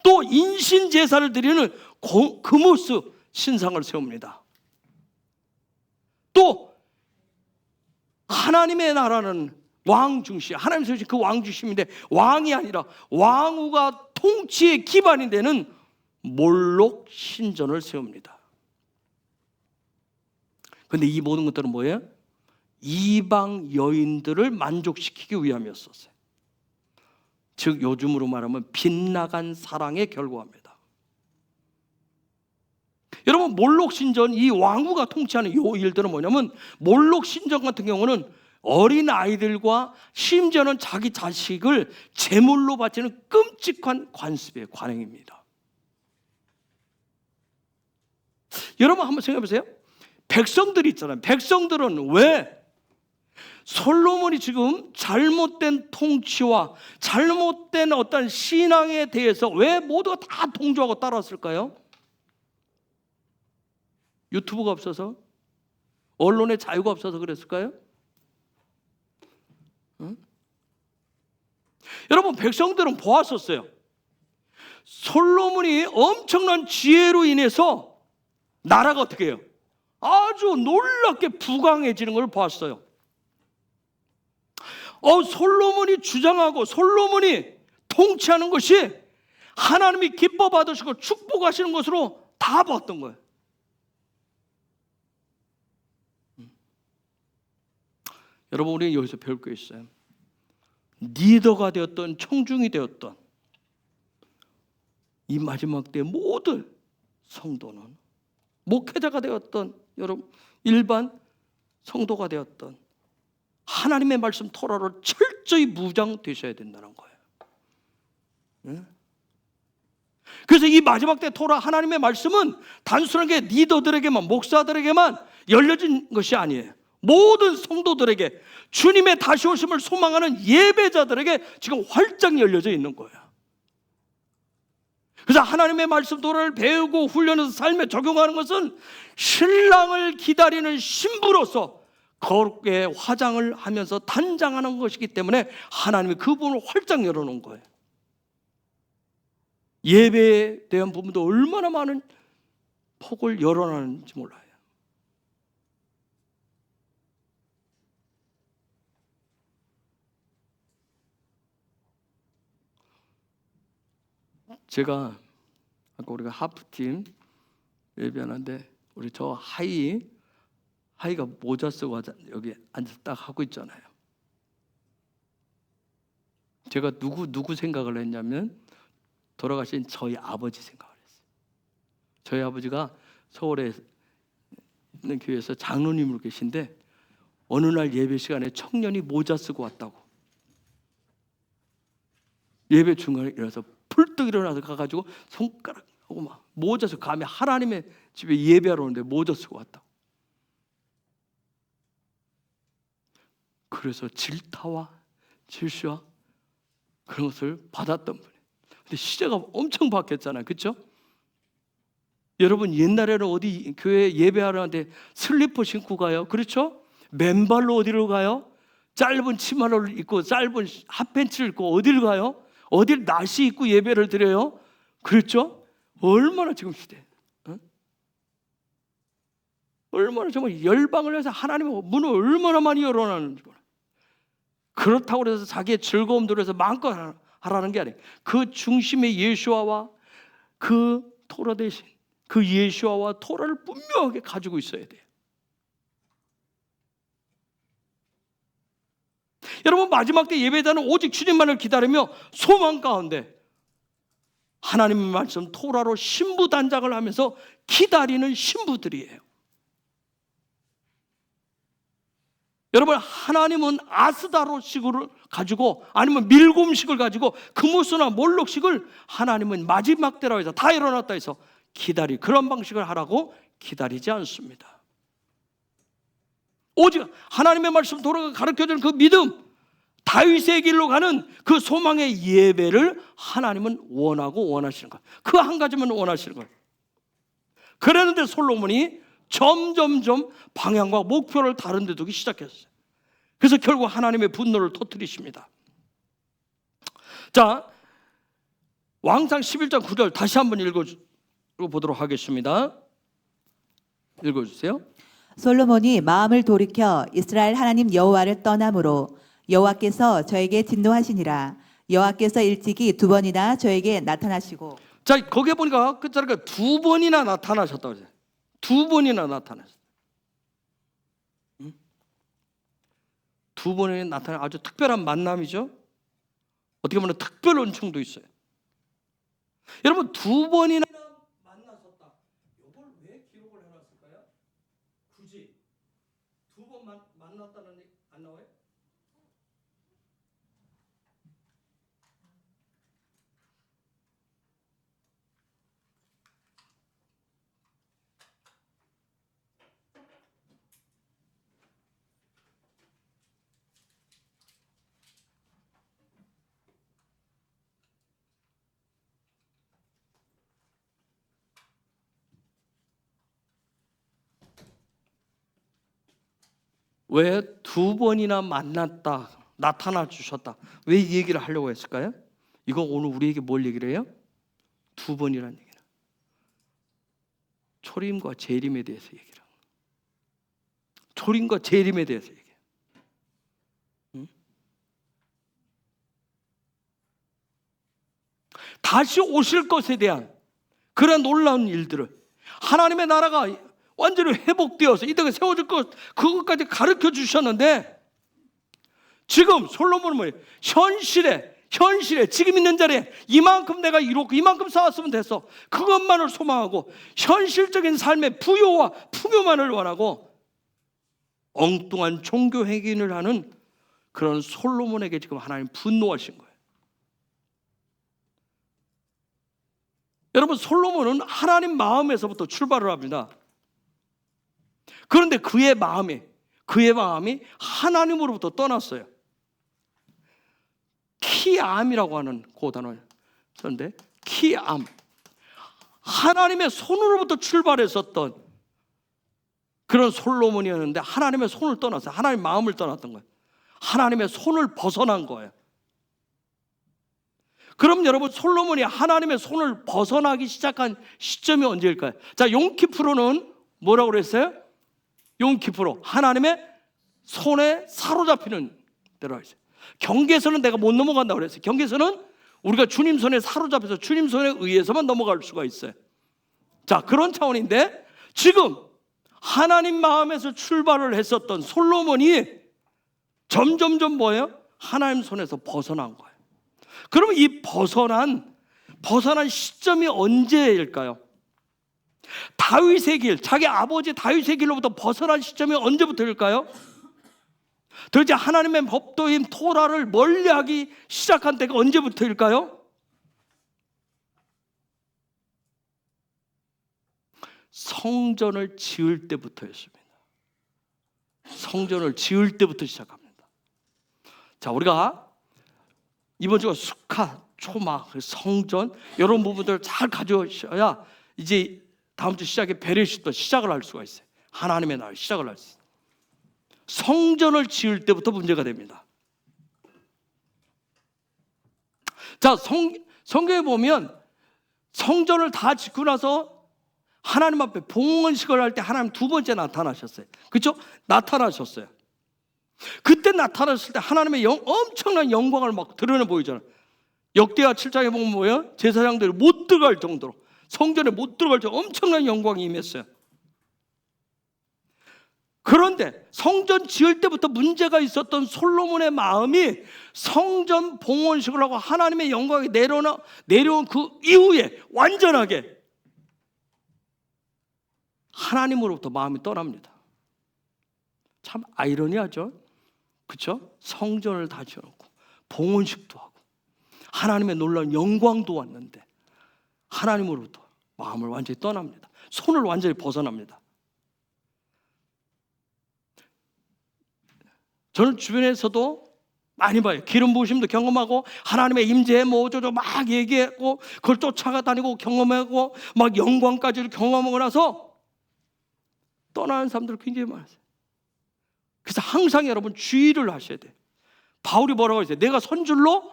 또 인신 제사를 드리는 그모스 신상을 세웁니다. 또 하나님의 나라는 왕 중심, 하나님 세우신 그 왕 중심인데 왕이 아니라 왕후가 통치의 기반이 되는 몰록 신전을 세웁니다. 그런데 이 모든 것들은 뭐예요? 이방 여인들을 만족시키기 위함이었었어요. 즉 요즘으로 말하면 빗나간 사랑의 결과입니다. 여러분 몰록 신전, 이 왕후가 통치하는 이 일들은 뭐냐면 몰록 신전 같은 경우는 어린 아이들과 심지어는 자기 자식을 제물로 바치는 끔찍한 관습의 관행입니다. 여러분 한번 생각해 보세요. 백성들이 있잖아요. 백성들은 왜 솔로몬이 지금 잘못된 통치와 잘못된 어떤 신앙에 대해서 왜 모두가 다 동조하고 따랐을까요? 유튜브가 없어서? 언론의 자유가 없어서 그랬을까요? 응? 여러분 백성들은 보았었어요. 솔로몬이 엄청난 지혜로 인해서 나라가 어떻게 해요? 아주 놀랍게 부강해지는 걸 보았어요. 솔로몬이 주장하고 솔로몬이 통치하는 것이 하나님이 기뻐 받으시고 축복하시는 것으로 다 봤던 거예요. 여러분 우리는 여기서 배울 게 있어요. 리더가 되었던 청중이 되었던 이 마지막 때 모든 성도는 목회자가 되었던 여러분 일반 성도가 되었던 하나님의 말씀 토라로 철저히 무장되셔야 된다는 거예요. 네? 그래서 이 마지막 때 토라 하나님의 말씀은 단순하게 리더들에게만 목사들에게만 열려진 것이 아니에요. 모든 성도들에게 주님의 다시 오심을 소망하는 예배자들에게 지금 활짝 열려져 있는 거예요. 그래서 하나님의 말씀 토라를 배우고 훈련해서 삶에 적용하는 것은 신랑을 기다리는 신부로서 거룩하게 화장을 하면서 단장하는 것이기 때문에 하나님이 그 부분을 활짝 열어놓은 거예요. 예배에 대한 부분도 얼마나 많은 폭을 열어놨는지 몰라요. 제가 아까 우리가 하프팀 예배하는데 우리 저 하이가 모자 쓰고 여기 앉아서 딱 하고 있잖아요. 제가 누구 생각을 했냐면 돌아가신 저희 아버지 생각을 했어요. 저희 아버지가 서울에 있는 교회에서 장로님으로 계신데 어느 날 예배 시간에 청년이 모자 쓰고 왔다고. 예배 중간에 일어나서 풀떡 일어나서 가가지고 손가락하고 막 모자 쓰고 감히 하나님의 집에 예배하러 오는데 모자 쓰고 왔다고. 그래서 질타와 질시와 그런 것을 받았던 분이에요. 근데 시대가 엄청 바뀌었잖아요. 그렇죠? 여러분 옛날에는 어디 교회 예배하러 하는데 슬리퍼 신고 가요. 그렇죠? 맨발로 어디로 가요? 짧은 치마를 입고 짧은 핫팬츠를 입고 어디를 가요? 어딜 나시 입고 예배를 드려요? 그렇죠? 얼마나 지금 시대 얼마나 정말 열방을 해서 하나님의 문을 얼마나 많이 열어놨는지 몰라요. 그렇다고 해서 자기의 즐거움들을 해서 마음껏 하라는 게 아니에요. 그 중심의 예수와와 그 토라 대신 그 예수와와 토라를 분명하게 가지고 있어야 돼요. 여러분 마지막 때 예배자는 오직 주님만을 기다리며 소망 가운데 하나님의 말씀 토라로 신부 단장을 하면서 기다리는 신부들이에요. 여러분 하나님은 아스다로식을 가지고 아니면 밀곰식을 가지고 금우스나 몰록식을 하나님은 마지막 때라고 해서 다 일어났다 해서 그런 방식을 하라고 기다리지 않습니다. 오직 하나님의 말씀 돌아가 가르쳐주는 그 믿음 다윗의 길로 가는 그 소망의 예배를 하나님은 원하고 원하시는 거예요. 그 한 가지만 원하시는 거예요. 그랬는데 솔로몬이 점점점 방향과 목표를 다른 데 두기 시작했어요. 그래서 결국 하나님의 분노를 터뜨리십니다. 자, 왕상 11장 9절 다시 한번 읽어보도록 하겠습니다. 읽어주세요. 솔로몬이 마음을 돌이켜 이스라엘 하나님 여호와를 떠남으로 여호와께서 저에게 진노하시니라. 여호와께서 일찍이 2번이나 저에게 나타나시고. 자, 거기에 보니까 끝자리가 2번이나 나타나셨다고 그래요. 2번이나 나타나셨어요. 2번이 나타나는 아주 특별한 만남이죠. 어떻게 보면 특별 은총도 있어요. 여러분 2번이나 만나셨다. 이걸 왜 기록을 해놨을까요? 굳이 2번 만났다는 안 나와요? 왜 두 번이나 만났다, 나타나 주셨다, 왜 이 얘기를 하려고 했을까요? 이거 오늘 우리에게 뭘 얘기를 해요? 두 번이라는 얘기는 초림과 재림에 대해서 얘기를 해요. 초림과 재림에 대해서 얘기해요. 다시 오실 것에 대한 그런 놀라운 일들을, 하나님의 나라가 완전히 회복되어서 이 땅에 세워질 것, 그것까지 가르쳐 주셨는데, 지금 솔로몬은 뭐예요? 현실에 지금 있는 자리에 이만큼 내가 이뤘고 이만큼 쌓았으면 됐어, 그것만을 소망하고 현실적인 삶의 부요와 풍요만을 원하고 엉뚱한 종교 행위를 하는 그런 솔로몬에게 지금 하나님 분노하신 거예요. 여러분, 솔로몬은 하나님 마음에서부터 출발을 합니다. 그런데 그의 마음이 하나님으로부터 떠났어요. 키암이라고 하는 그 단어를 썼는데, 키암, 하나님의 손으로부터 출발했었던 그런 솔로몬이었는데 하나님의 손을 떠났어요. 하나님 마음을 떠났던 거예요. 하나님의 손을 벗어난 거예요. 그럼 여러분, 솔로몬이 하나님의 손을 벗어나기 시작한 시점이 언제일까요? 자, 용키프로는 뭐라고 그랬어요? 용키프로, 하나님의 손에 사로잡히는 데로 있어요. 경계선은 내가 못 넘어간다고 그랬어요. 경계선은 우리가 주님 손에 사로잡혀서 주님 손에 의해서만 넘어갈 수가 있어요. 자, 그런 차원인데 지금 하나님 마음에서 출발을 했었던 솔로몬이 점점점 뭐예요? 하나님 손에서 벗어난 거예요. 그러면 이 벗어난 시점이 언제일까요? 다윗의 길, 자기 아버지 다윗의 길로부터 벗어난 시점이 언제부터일까요? 도대체 하나님의 법도인 토라를 멀리하기 시작한 때가 언제부터일까요? 성전을 지을 때부터였습니다. 성전을 지을 때부터 시작합니다. 자, 우리가 이번 주가 수카, 초막, 성전 이런 부분들을 잘 가져오셔야 이제 다음 주 시작에 베레시도 시작을 할 수가 있어요. 하나님의 나라 시작을 할 수 있어요. 성전을 지을 때부터 문제가 됩니다. 자, 성경에 보면 성전을 다 짓고 나서 하나님 앞에 봉헌식을 할 때 하나님 두 번째 나타나셨어요. 그렇죠? 나타나셨어요. 그때 나타났을 때 하나님의 엄청난 영광을 막 드러내 보이잖아요. 역대하 7장에 보면 뭐예요? 제사장들이 못 들어갈 정도로, 성전에 못 들어갈 정도로 엄청난 영광이 임했어요. 그런데 성전 지을 때부터 문제가 있었던 솔로몬의 마음이 성전 봉헌식을 하고 하나님의 영광이 내려온 그 이후에 완전하게 하나님으로부터 마음이 떠납니다. 참 아이러니하죠? 그렇죠? 성전을 다 지어놓고 봉헌식도 하고 하나님의 놀라운 영광도 왔는데 하나님으로부터 마음을 완전히 떠납니다. 손을 완전히 벗어납니다. 저는 주변에서도 많이 봐요. 기름 부으심도 경험하고 하나님의 임재 뭐 어쩌고 막 얘기했고 그걸 쫓아다니고 경험하고 막 영광까지를 경험하고 나서 떠나는 사람들 굉장히 많았어요. 그래서 항상 여러분 주의를 하셔야 돼요. 바울이 뭐라고 했어요? 내가 선줄로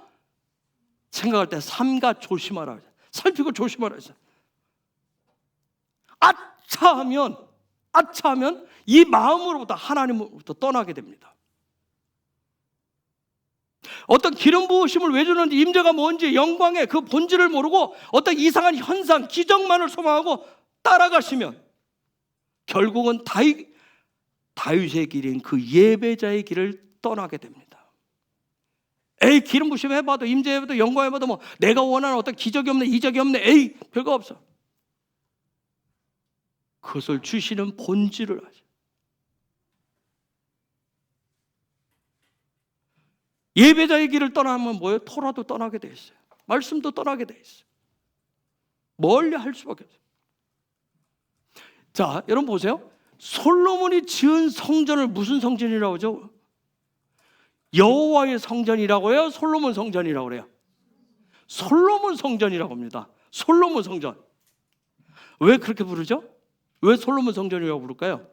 생각할 때 삼가 조심하라, 살피고 조심하라 했어요. 아차하면 이 마음으로부터 하나님으로부터 떠나게 됩니다. 어떤 기름 부으심을 왜 주는지, 임재가 뭔지, 영광의 그 본질을 모르고 어떤 이상한 현상, 기적만을 소망하고 따라가시면 결국은 다윗의 길인 그 예배자의 길을 떠나게 됩니다. 에이, 기름 부으심 해봐도, 임재 해봐도, 영광 해봐도 뭐 내가 원하는 어떤 기적이 없네, 이적이 없네, 에이, 별거 없어. 그것을 주시는 본질을 아셔. 예배자의 길을 떠나면 뭐예요? 토라도 떠나게 돼 있어요. 말씀도 떠나게 돼 있어요. 멀리 할 수밖에 없어요. 자, 여러분 보세요. 솔로몬이 지은 성전을 무슨 성전이라고 하죠? 여호와의 성전이라고 해요? 솔로몬 성전이라고 그래요? 솔로몬 성전이라고 합니다. 솔로몬 성전. 왜 그렇게 부르죠? 왜 솔로몬 성전이라고 부를까요?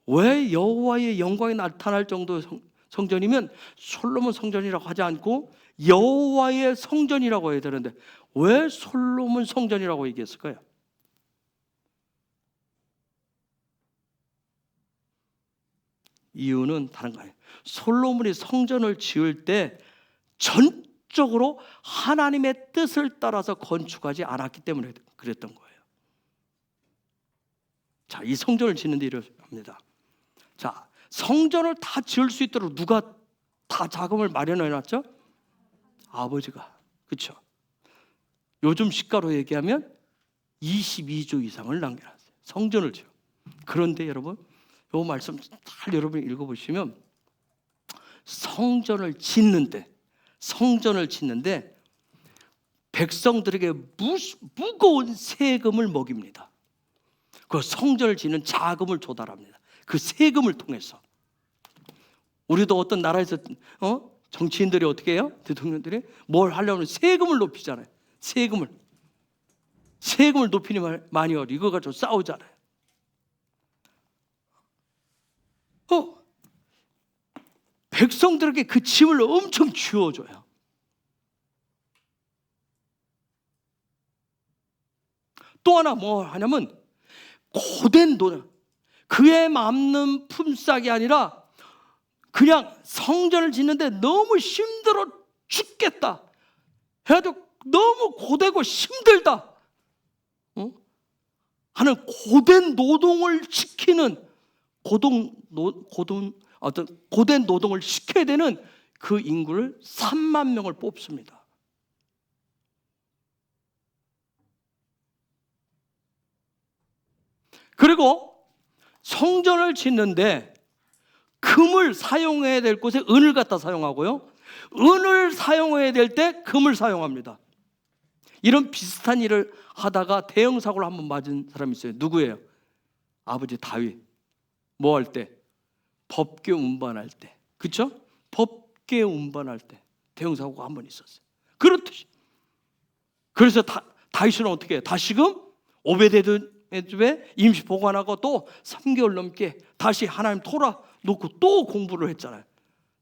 왜 여호와의 영광이 나타날 정도의 성전이면 솔로몬 성전이라고 하지 않고 여호와의 성전이라고 해야 되는데 왜 솔로몬 성전이라고 얘기했을까요? 이유는 다른 거예요. 솔로몬이 성전을 지을 때 전적으로 하나님의 뜻을 따라서 건축하지 않았기 때문에 그랬던 거예요. 자, 이 성전을 짓는데 이렇습니다. 자, 성전을 다 지을 수 있도록 누가 다 자금을 마련해 놨죠? 아버지가. 그렇죠? 요즘 시가로 얘기하면 22조 이상을 남겨놨어요. 성전을 지어. 그런데 여러분, 이 말씀 잘 여러분이 읽어보시면 성전을 짓는데 백성들에게 무거운 세금을 먹입니다. 그 성전을 짓는 자금을 조달합니다. 그 세금을 통해서. 우리도 어떤 나라에서 정치인들이 어떻게 해요? 대통령들이 뭘 하려면 세금을 높이잖아요. 세금을 높이니 많이 이거 가지고 싸우잖아요. 백성들에게 그 짐을 엄청 쥐어줘요. 또 하나 뭐 하냐면 고된 돈, 그에 맞는 품삯이 아니라 그냥 성전을 짓는데 너무 힘들어 죽겠다 해도 너무 고되고 힘들다 하는 고된 노동을 시키는 고된 노동을 시켜야 되는 그 인구를 3만 명을 뽑습니다. 그리고 성전을 짓는데 금을 사용해야 될 곳에 은을 갖다 사용하고요, 은을 사용해야 될 때 금을 사용합니다. 이런 비슷한 일을 하다가 대형 사고를 한번 맞은 사람이 있어요. 누구예요? 아버지 다윗. 뭐 할 때? 법궤 운반할 때. 그렇죠? 법궤 운반할 때 대형 사고가 한 번 있었어요. 그렇듯이. 그래서 다윗은 어떻게 해요? 다시금 오베데돔의 집에 임시 보관하고 또 3개월 넘게 다시 하나님 토라 놓고 또 공부를 했잖아요.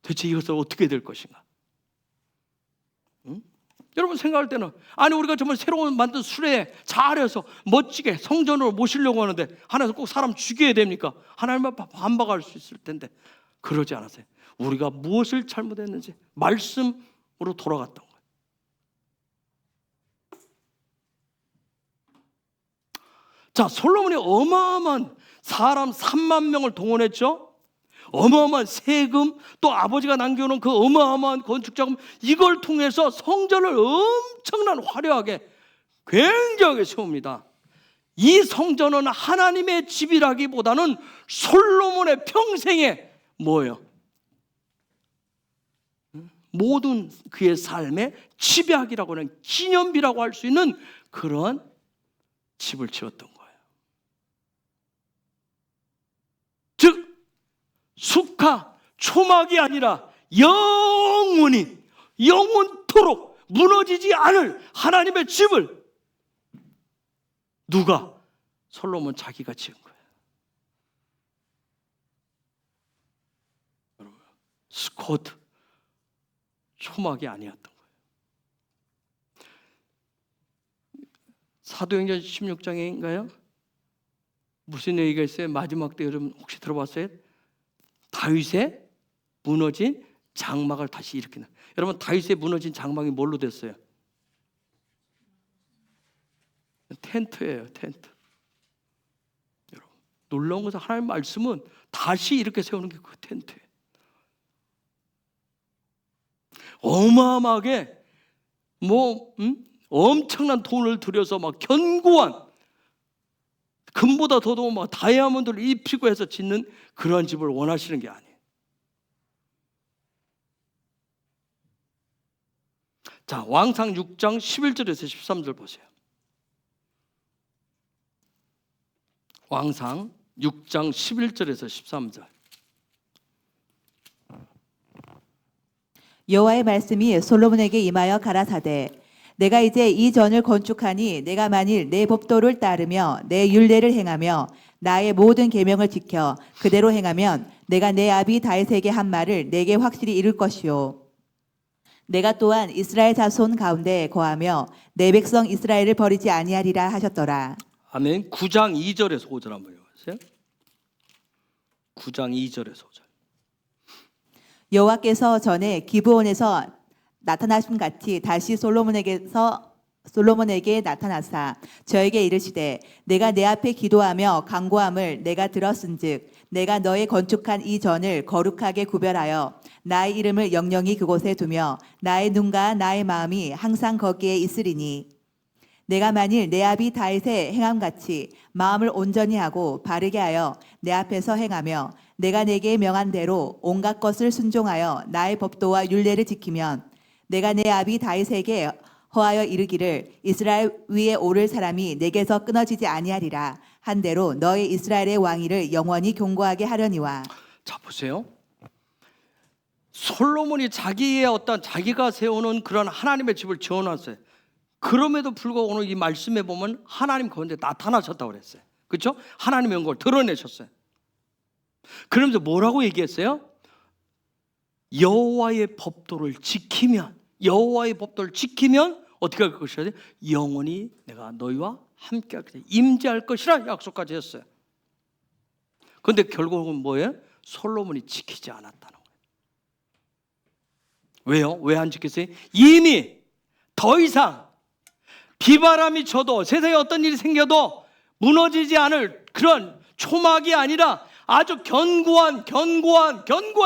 대체 이것을 어떻게 될 것인가? 여러분 생각할 때는 아니 우리가 정말 새로 만든 수레에 잘해서 멋지게 성전으로 모시려고 하는데 하나님께서 꼭 사람 죽여야 됩니까? 하나님만 반박할 수 있을 텐데 그러지 않았어요. 우리가 무엇을 잘못했는지 말씀으로 돌아갔던 거예요. 자, 솔로몬이 어마어마한 사람 3만 명을 동원했죠. 어마어마한 세금, 또 아버지가 남겨놓은 그 어마어마한 건축자금, 이걸 통해서 성전을 엄청난 화려하게 굉장하게 세웁니다. 이 성전은 하나님의 집이라기보다는 솔로몬의 평생의 뭐예요? 모든 그의 삶의 집약이라고 하는 기념비라고 할 수 있는 그런 집을 지었던 거예요. 즉 수카, 초막이 아니라 영원토록 무너지지 않을 하나님의 집을 누가? 솔로몬 자기가 지은 거예요. 여러분, 스코트, 초막이 아니었던 거예요. 사도행전 16장인가요? 무슨 얘기가 있어요? 마지막 때 여러분 혹시 들어봤어요? 다윗의 무너진 장막을 다시 일으키는. 여러분 다윗의 무너진 장막이 뭘로 됐어요? 텐트예요. 텐트. 여러분 놀라운 것은 하나님의 말씀은 다시 이렇게 세우는 게 그 텐트예요. 어마어마하게 엄청난 돈을 들여서 막 견고한 금보다 더도 막 다이아몬드를 입히고 해서 짓는 그런 집을 원하시는 게 아니에요. 자, 왕상 6장 11절에서 13절 보세요. 왕상 6장 11절에서 13절. 여호와의 말씀이 솔로몬에게 임하여 가라사대 내가 이제 이 전을 건축하니 내가 만일 내 법도를 따르며 내 율례를 행하며 나의 모든 계명을 지켜 그대로 행하면 내가 내 아비 다윗에게 한 말을 내게 확실히 이룰 것이요 내가 또한 이스라엘 자손 가운데 거하며 내 백성 이스라엘을 버리지 아니하리라 하셨더라. 아멘. 9장 2절에서 5절 한번 읽어보세요. 9장 2절에서 5절. 여호와께서 전에 기브온에서 나타나신 같이 다시 솔로몬에게 나타나사 저에게 이르시되 내가 내 앞에 기도하며 간구함을 내가 들었은즉 내가 너의 건축한 이 전을 거룩하게 구별하여 나의 이름을 영영히 그곳에 두며 나의 눈과 나의 마음이 항상 거기에 있으리니 내가 만일 내 아비 다윗의 행함같이 마음을 온전히 하고 바르게 하여 내 앞에서 행하며 내가 내게 명한 대로 온갖 것을 순종하여 나의 법도와 율례를 지키면 내가 내 아비 다윗에게 허하여 이르기를 이스라엘 위에 오를 사람이 내게서 끊어지지 아니하리라 한 대로 너의 이스라엘의 왕위를 영원히 견고하게 하려니와. 자, 보세요. 솔로몬이 자기가 세우는 그런 하나님의 집을 지어놨어요. 그럼에도 불구하고 오늘 이 말씀에 보면 하나님 가운데 나타나셨다고 그랬어요. 그렇죠? 하나님의 영광을 드러내셨어요. 그러면서 뭐라고 얘기했어요? 여호와의 법도를 지키면 어떻게 할 것이라? 영원히 내가 너희와 함께 할 것이다. 임재할 것이라 약속까지 했어요. 그런데 결국은 뭐예요? 솔로몬이 지키지 않았다는 거예요. 왜요? 왜 안 지켰어요? 이미 더 이상 비바람이 쳐도 세상에 어떤 일이 생겨도 무너지지 않을 그런 초막이 아니라 아주 견고한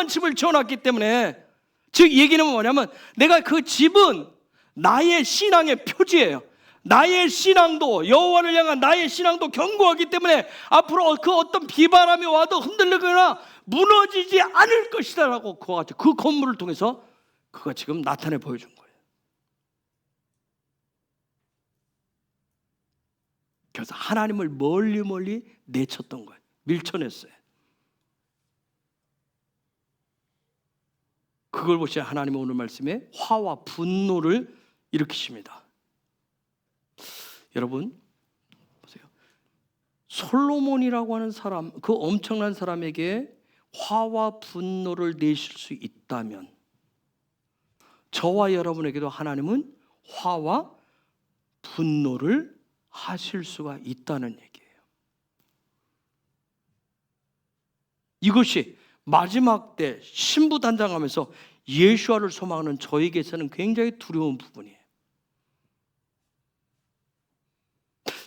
집을 지어놨기 때문에, 즉 얘기는 뭐냐면 내가 그 집은 나의 신앙의 표지예요. 나의 신앙도, 여호와를 향한 나의 신앙도 견고하기 때문에 앞으로 그 어떤 비바람이 와도 흔들리거나 무너지지 않을 것이다라고 그 건물을 통해서 그가 지금 나타내 보여준 거예요. 그래서 하나님을 멀리 내쳤던 거예요. 밀쳐냈어요. 그걸 보시면 하나님은 오늘 말씀에 화와 분노를 일으키십니다. 여러분 보세요. 솔로몬이라고 하는 사람, 그 엄청난 사람에게 화와 분노를 내실 수 있다면 저와 여러분에게도 하나님은 화와 분노를 하실 수가 있다는 얘기예요. 이것이 마지막 때 신부단장하면서 예수와를 소망하는 저에게서는 굉장히 두려운 부분이에요.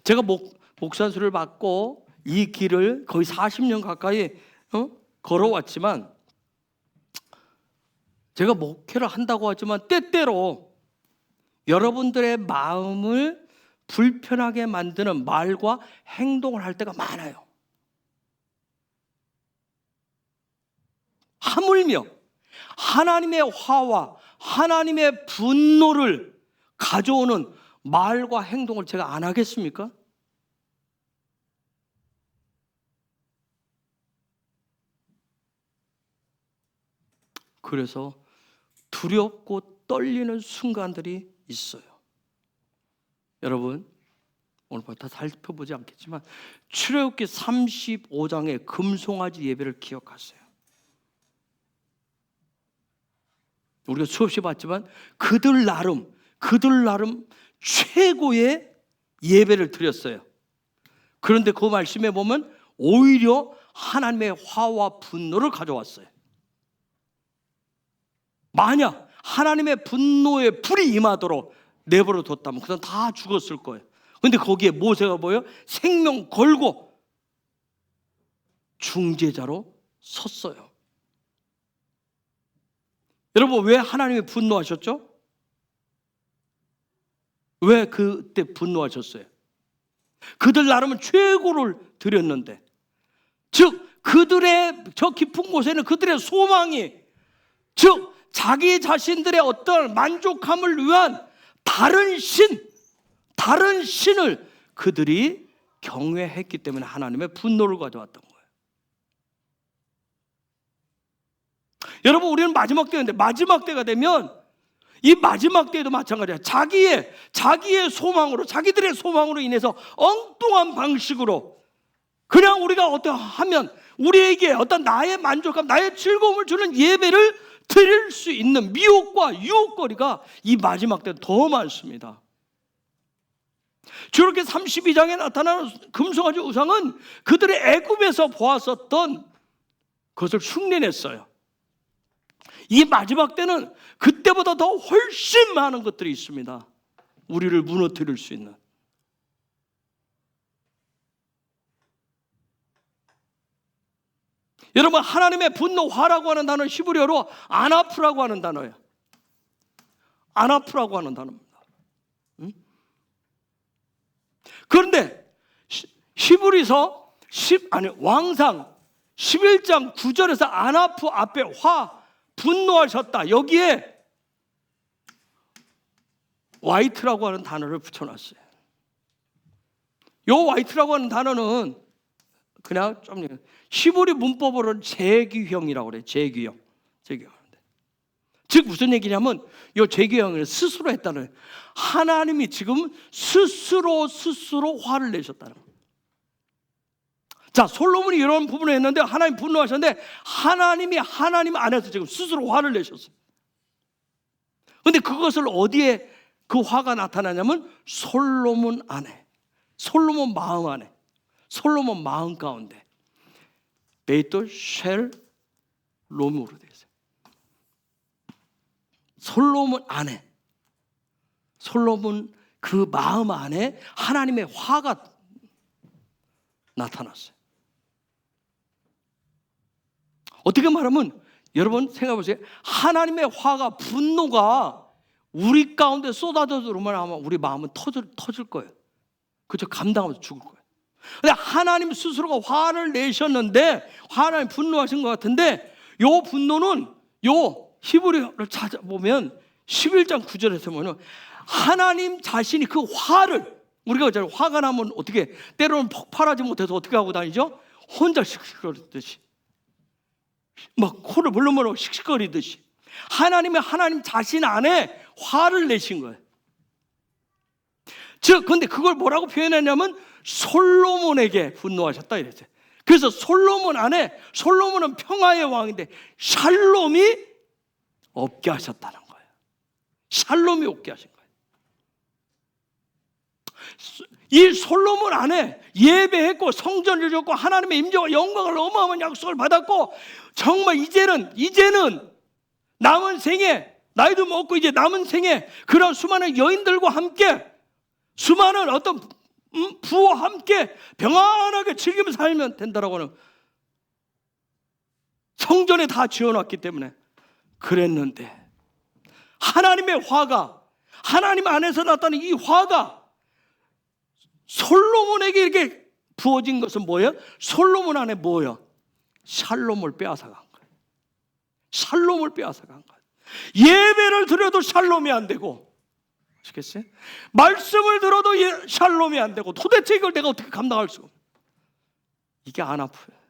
제가 목사수를 받고 이 길을 거의 40년 가까이 걸어왔지만, 제가 목회를 한다고 하지만 때때로 여러분들의 마음을 불편하게 만드는 말과 행동을 할 때가 많아요. 하물며 하나님의 화와 하나님의 분노를 가져오는 말과 행동을 제가 안 하겠습니까? 그래서 두렵고 떨리는 순간들이 있어요. 여러분 오늘 다 살펴보지 않겠지만 출애굽기 35장의 금송아지 예배를 기억하세요. 우리가 수없이 봤지만 그들 나름 최고의 예배를 드렸어요. 그런데 그 말씀에 보면 오히려 하나님의 화와 분노를 가져왔어요. 만약 하나님의 분노의 불이 임하도록 내버려 뒀다면 그냥 다 죽었을 거예요. 그런데 거기에 모세가 뭐예요? 생명 걸고 중재자로 섰어요. 여러분 왜 하나님이 분노하셨죠? 왜 그때 분노하셨어요? 그들 나름은 최고를 드렸는데, 즉 그들의 저 깊은 곳에는 그들의 소망이, 즉 자기 자신들의 어떤 만족함을 위한 다른 신을 그들이 경외했기 때문에 하나님의 분노를 가져왔던 거예요. 여러분, 우리는 마지막 때인데 마지막 때가 되면 이 마지막 때에도 마찬가지야. 자기의 소망으로, 자기들의 소망으로 인해서 엉뚱한 방식으로 그냥 우리가 어떻게 하면 우리에게 어떤 나의 만족감, 나의 즐거움을 주는 예배를 드릴 수 있는 미혹과 유혹거리가 이 마지막 때 더 많습니다. 저렇게 32장에 나타나는 금송아지 우상은 그들의 애굽에서 보았었던 그것을 흉내냈어요. 이 마지막 때는 그때보다 더 훨씬 많은 것들이 있습니다. 우리를 무너뜨릴 수 있는. 여러분, 하나님의 분노, 화라고 하는 단어는 히브리어로 아나프라고 하는 단어예요. 아나프라고 하는 단어입니다. 그런데 히브리서 왕상 11장 9절에서 아나프 앞에 분노하셨다. 여기에 화이트라고 하는 단어를 붙여놨어요. 이 화이트라고 하는 단어는 그냥 좀 히브리 문법으로는 재규형이라고 그래요. 재규형. 즉 무슨 얘기냐면 이 재규형은 스스로 했다는, 하나님이 지금 스스로 화를 내셨다는 거예요. 자, 솔로몬이 이런 부분을 했는데 하나님 분노하셨는데 하나님 안에서 지금 스스로 화를 내셨어요. 그런데 그것을 어디에 그 화가 나타나냐면 솔로몬 안에, 솔로몬 마음 안에, 솔로몬 마음 가운데 베이토 쉘 롬으로 되어 있어요. 솔로몬 안에, 솔로몬 그 마음 안에 하나님의 화가 나타났어요. 어떻게 말하면 여러분 생각해 보세요. 하나님의 화가, 분노가 우리 가운데 쏟아져 들어오면 아마 우리 마음은 터질 거예요. 그저 감당하면서 죽을 거예요. 근데 하나님 스스로가 화를 내셨는데, 하나님 분노하신 것 같은데, 요 분노는 요 히브리어를 찾아보면 11장 9절에서 보면 하나님 자신이 그 화를, 우리가 화가 나면 어떻게, 때로는 폭발하지 못해서 어떻게 하고 다니죠? 혼자 씩씩거리듯이, 막 코를 물렁물렁 씩씩거리듯이 하나님 자신 안에 화를 내신 거예요. 즉, 근데 그걸 뭐라고 표현했냐면 솔로몬에게 분노하셨다 이랬어요. 그래서 솔로몬 안에, 솔로몬은 평화의 왕인데 샬롬이 없게 하셨다는 거예요. 샬롬이 없게 하신 거예요. 이 솔로몬 안에 예배했고 성전을 지었고 하나님의 임재와 영광을 어마어마한 약속을 받았고, 정말 이제는 남은 생에, 나이도 먹고 이제 남은 생에 그런 수많은 여인들과 함께, 수많은 어떤 부와 함께 평안하게 즐기며 살면 된다라고 하는, 성전에 다 지어놨기 때문에 그랬는데, 하나님의 화가, 하나님 안에서 나타나는 이 화가 솔로몬에게 이렇게 부어진 것은 뭐예요? 솔로몬 안에 뭐예요? 샬롬을 빼앗아간 거예요. 샬롬을 빼앗아간 거예요. 예배를 드려도 샬롬이 안 되고, 아시겠어요? 말씀을 들어도 샬롬이 안 되고, 도대체 이걸 내가 어떻게 감당할 수가 없어요. 이게 아나프예요.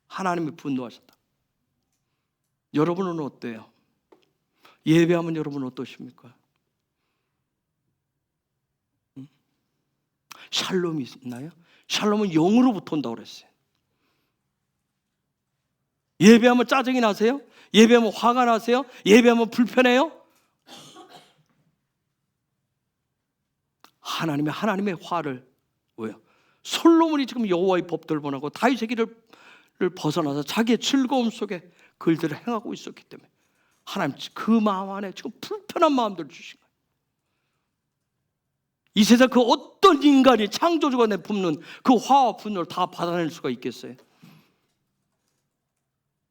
하나님이 분노하셨다. 여러분은 어때요? 예배하면 여러분 어떠십니까? 샬롬이 있나요? 샬롬은 영으로부터 온다고 그랬어요. 예배하면 짜증이 나세요? 예배하면 화가 나세요? 예배하면 불편해요? 하나님의 화를, 왜요? 솔로몬이 지금 여호와의 법들을 번하고 다윗의 길을 벗어나서 자기의 즐거움 속에 글들을 행하고 있었기 때문에 하나님 그 마음 안에 지금 불편한 마음들을 주신 거예요. 이 세상 그 어떤 인간이 창조주가 내뿜는 그 화와 분노를 다 받아낼 수가 있겠어요?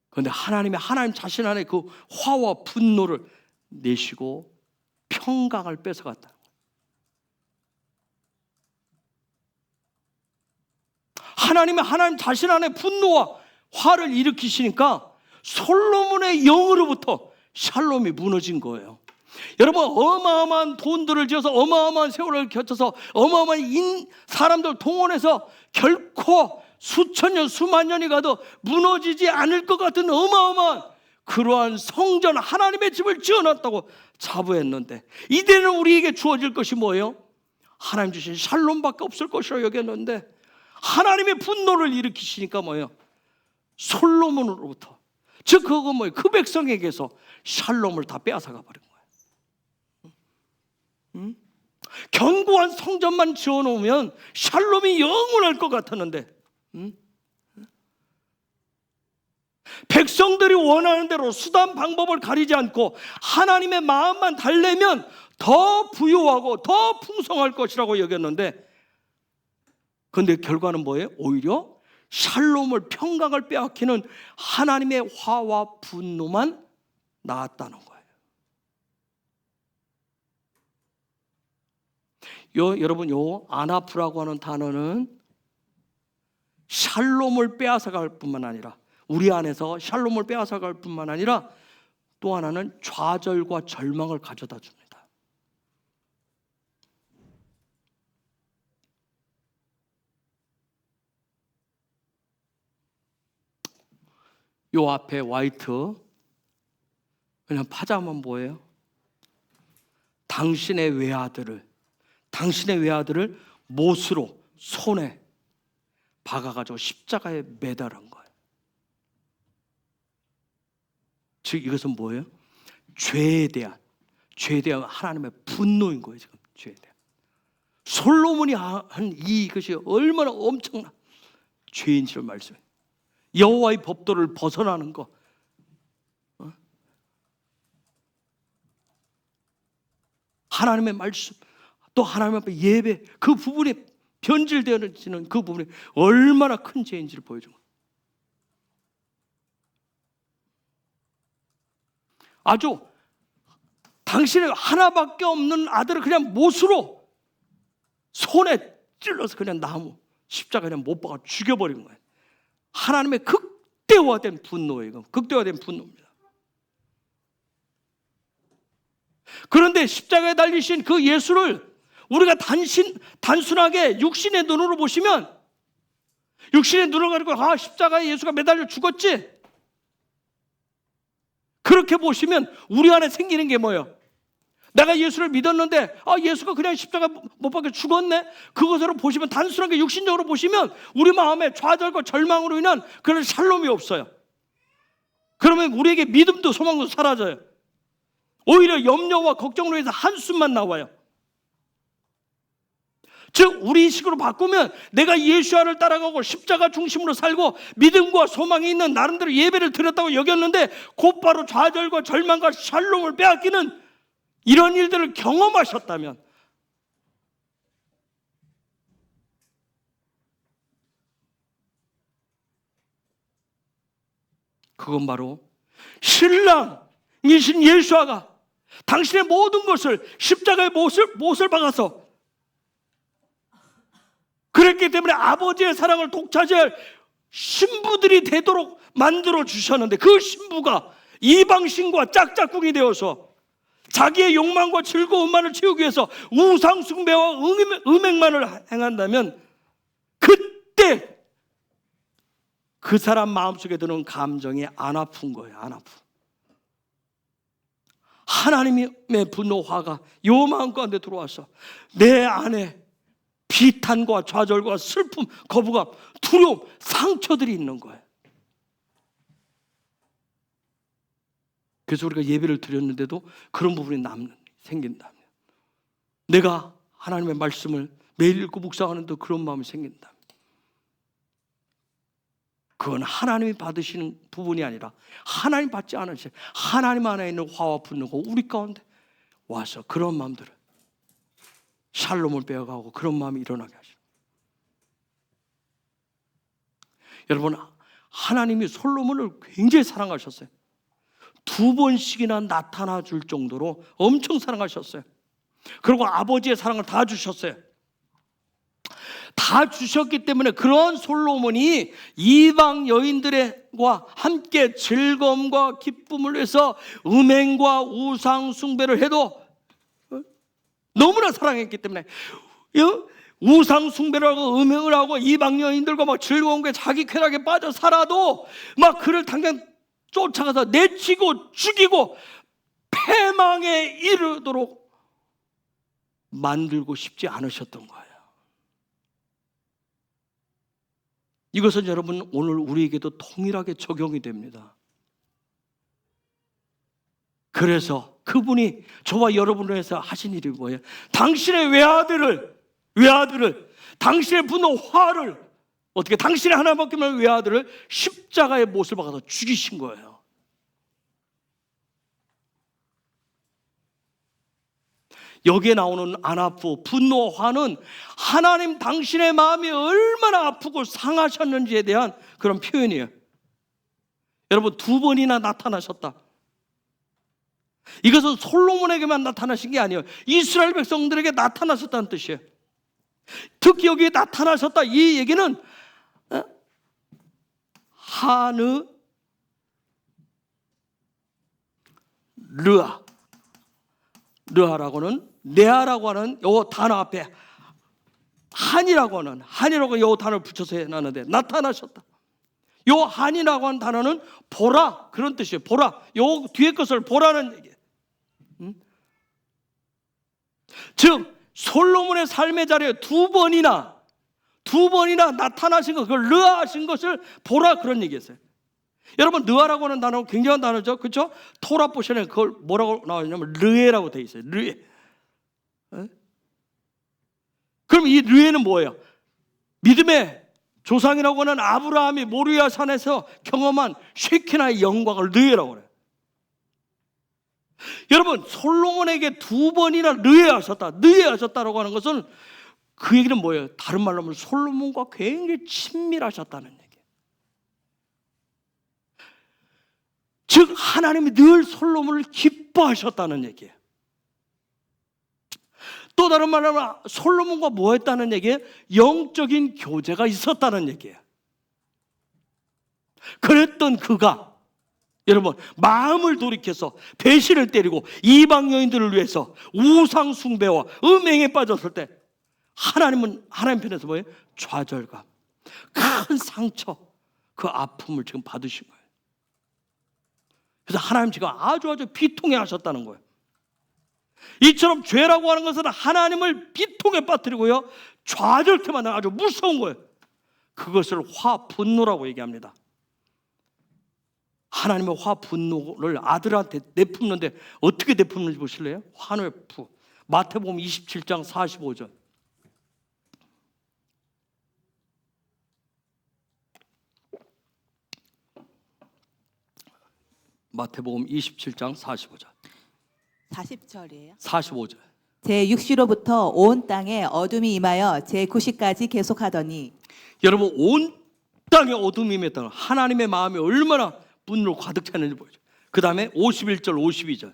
그런데 하나님 자신 안에 그 화와 분노를 내시고 평강을 뺏어갔다. 하나님 자신 안에 분노와 화를 일으키시니까 솔로몬의 영으로부터 샬롬이 무너진 거예요. 여러분, 어마어마한 돈들을 지어서 어마어마한 세월을 거쳐서 어마어마한 사람들 동원해서 결코 수천 년 수만 년이 가도 무너지지 않을 것 같은 어마어마한 그러한 성전, 하나님의 집을 지어놨다고 자부했는데, 이제는 우리에게 주어질 것이 뭐예요? 하나님 주신 샬롬밖에 없을 것이라고 여겼는데, 하나님의 분노를 일으키시니까 뭐예요? 솔로몬으로부터, 즉 그건 뭐예요? 그 백성에게서 샬롬을 다 빼앗아가 버린 거예요. 견고한 성전만 지어놓으면 샬롬이 영원할 것 같았는데, 백성들이 원하는 대로 수단 방법을 가리지 않고 하나님의 마음만 달래면 더 부유하고 더 풍성할 것이라고 여겼는데, 그런데 결과는 뭐예요? 오히려 샬롬을, 평강을 빼앗기는 하나님의 화와 분노만 나았다는 거예요. 여러분, 아나프라고 하는 단어는 샬롬을 빼앗아갈 뿐만 아니라, 우리 안에서 샬롬을 빼앗아갈 뿐만 아니라 또 하나는 좌절과 절망을 가져다 줍니다. 요 앞에 화이트, 그냥 파자만 뭐예요? 당신의 외아들을 못으로 손에 박아가지고 십자가에 매달은 거예요. 즉 이것은 뭐예요? 죄에 대한 하나님의 분노인 거예요. 지금 죄에 대한. 솔로몬이 한 이것이 얼마나 엄청난 죄인지를 말씀해요. 여호와의 법도를 벗어나는 것, 하나님의 말씀, 또 하나님 앞에 예배, 그 부분에 변질되어지는 그 부분이 얼마나 큰 죄인지를 보여준 거예요. 아주 당신의 하나밖에 없는 아들을 그냥 못으로 손에 찔러서 그냥 나무 십자가에 그냥 못 박아 죽여버린 거예요. 하나님의 극대화된 분노예요. 극대화된 분노입니다. 그런데 십자가에 달리신 그 예수를 우리가 단순하게 육신의 눈으로 보시면, 육신의 눈으로 가지고 십자가에 예수가 매달려 죽었지, 그렇게 보시면 우리 안에 생기는 게 뭐예요? 내가 예수를 믿었는데 예수가 그냥 십자가 못 박혀 죽었네? 그것으로 보시면, 단순하게 육신적으로 보시면 우리 마음에 좌절과 절망으로 인한 그런 샬롬이 없어요. 그러면 우리에게 믿음도 소망도 사라져요. 오히려 염려와 걱정으로 해서 한숨만 나와요. 즉 우리 식으로 바꾸면, 내가 예수와를 따라가고 십자가 중심으로 살고 믿음과 소망이 있는 나름대로 예배를 드렸다고 여겼는데, 곧바로 좌절과 절망과 샬롬을 빼앗기는 이런 일들을 경험하셨다면, 그건 바로 신랑이신 예수와가 당신의 모든 것을 십자가에 못을 박아서, 그랬기 때문에 아버지의 사랑을 독차지할 신부들이 되도록 만들어 주셨는데, 그 신부가 이방신과 짝짝꿍이 되어서 자기의 욕망과 즐거움만을 채우기 위해서 우상 숭배와 음행만을 행한다면, 그때 그 사람 마음속에 드는 감정이 안 아픈 거예요. 안 아프. 하나님의 분노, 화가 요 마음 가운데 들어와서 내 안에 비탄과 좌절과 슬픔, 거부감, 두려움, 상처들이 있는 거예요. 그래서 우리가 예배를 드렸는데도 그런 부분이 생긴다면, 내가 하나님의 말씀을 매일 읽고 묵상하는데 그런 마음이 생긴다면, 그건 하나님이 받으시는 부분이 아니라 하나님 받지 않으신, 하나님 안에 있는 화와 분노가 우리 가운데 와서 그런 마음들을, 샬롬을 빼어가고 그런 마음이 일어나게 하시는. 여러분, 하나님이 솔로몬을 굉장히 사랑하셨어요. 2번씩이나 나타나 줄 정도로 엄청 사랑하셨어요. 그리고 아버지의 사랑을 다 주셨어요. 다 주셨기 때문에 그런 솔로몬이 이방 여인들과 함께 즐거움과 기쁨을 위해서 음행과 우상 숭배를 해도 너무나 사랑했기 때문에 우상 숭배를 하고 음행을 하고 이방 여인들과 막 즐거운 게 자기 쾌락에 빠져 살아도 막 그를 당장 쫓아가서 내치고 죽이고 패망에 이르도록 만들고 싶지 않으셨던 거예요. 이것은 여러분 오늘 우리에게도 동일하게 적용이 됩니다. 그래서 그분이 저와 여러분을 위해서 하신 일이 뭐예요? 당신의 외아들을 당신의 분노 화를 어떻게 당신의 하나밖에 없는 외아들을 십자가의 못을 박아서 죽이신 거예요. 여기에 나오는 아나프, 분노, 화는 하나님 당신의 마음이 얼마나 아프고 상하셨는지에 대한 그런 표현이에요. 여러분 2번이나 나타나셨다. 이것은 솔로몬에게만 나타나신 게 아니에요. 이스라엘 백성들에게 나타나셨다는 뜻이에요. 특히 여기에 나타나셨다 이 얘기는 르아라고는 네아라고 하는 요 단어 앞에 한이라고 하는 요 단어를 붙여서 해놨는데 나타나셨다. 요 한이라고 하는 단어는 보라 그런 뜻이에요. 보라. 요 뒤에 것을 보라는 얘기예요. 즉 솔로몬의 삶의 자리에 2번이나 나타나신 것, 그걸 르아하신 것을 보라 그런 얘기였어요. 여러분 르아라고 하는 단어는 굉장한 단어죠, 그렇죠? 토라 보시면 그걸 뭐라고 나오냐면 르에라고 돼 있어요. 르에. 그럼 이 르에는 뭐예요? 믿음의 조상이라고 하는 아브라함이 모리아 산에서 경험한 쉐키나의 영광을 르에라고 그래요. 여러분 솔로몬에게 2번이나 르에하셨다라고 하는 것은 그 얘기는 뭐예요? 다른 말로 하면 솔로몬과 굉장히 친밀하셨다는 얘기예요. 즉 하나님이 늘 솔로몬을 기뻐하셨다는 얘기예요. 또 다른 말로 하면 솔로몬과 뭐 했다는 얘기예요? 영적인 교제가 있었다는 얘기예요. 그랬던 그가 여러분 마음을 돌이켜서 배신을 때리고 이방 여인들을 위해서 우상 숭배와 음행에 빠졌을 때 하나님 편에서 뭐예요? 좌절감, 큰 상처, 그 아픔을 지금 받으신 거예요. 그래서 하나님 지금 아주 비통해 하셨다는 거예요. 이처럼 죄라고 하는 것은 하나님을 비통에 빠뜨리고요 좌절케 만드는 아주 무서운 거예요. 그것을 분노라고 얘기합니다. 하나님의 분노를 아들한테 내품는데 어떻게 내품는지 보실래요? 화뇌프. 마태복음 27장 45절. 마태복음 27장 45절. 40절이에요. 45절. 제 6시로부터 온 땅에 어둠이 임하여 제 9시까지 계속하더니. 여러분 온 땅에 어둠이 임했다는 하나님의 마음이 얼마나 분노로 가득 차는지 보여줘요. 그 다음에 51절 52절.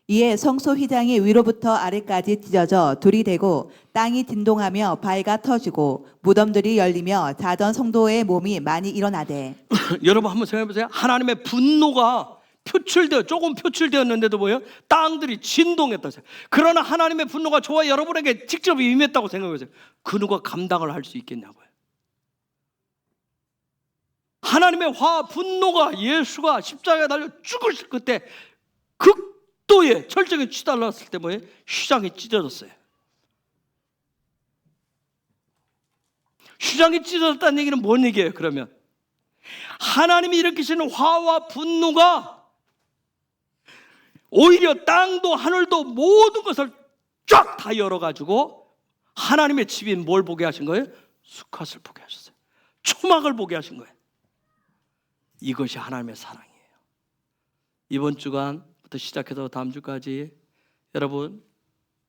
이에 성소 휘장이 위로부터 아래까지 찢어져 둘이 되고 땅이 진동하며 바위가 터지고 무덤들이 열리며 자던 성도의 몸이 많이 일어나되. 여러분 한번 생각해 보세요. 하나님의 분노가 조금 표출되었는데도 뭐예요? 땅들이 진동했다. 그러나 하나님의 분노가 저와 여러분에게 직접 임했다고 생각해 보세요. 그 누가 감당을 할 수 있겠냐고요. 하나님의 분노가 예수가 십자가에 달려 죽으실 그때 극도의 철저하게 치달았을 때 뭐예요? 휘장이 찢어졌어요. 휘장이 찢어졌다는 얘기는 뭔 얘기예요? 그러면 하나님이 일으키시는 화와 분노가 오히려 땅도 하늘도 모든 것을 쫙 다 열어가지고 하나님의 집인 뭘 보게 하신 거예요? 수컷을 보게 하셨어요. 초막을 보게 하신 거예요. 이것이 하나님의 사랑이에요. 이번 주간부터 시작해서 다음 주까지 여러분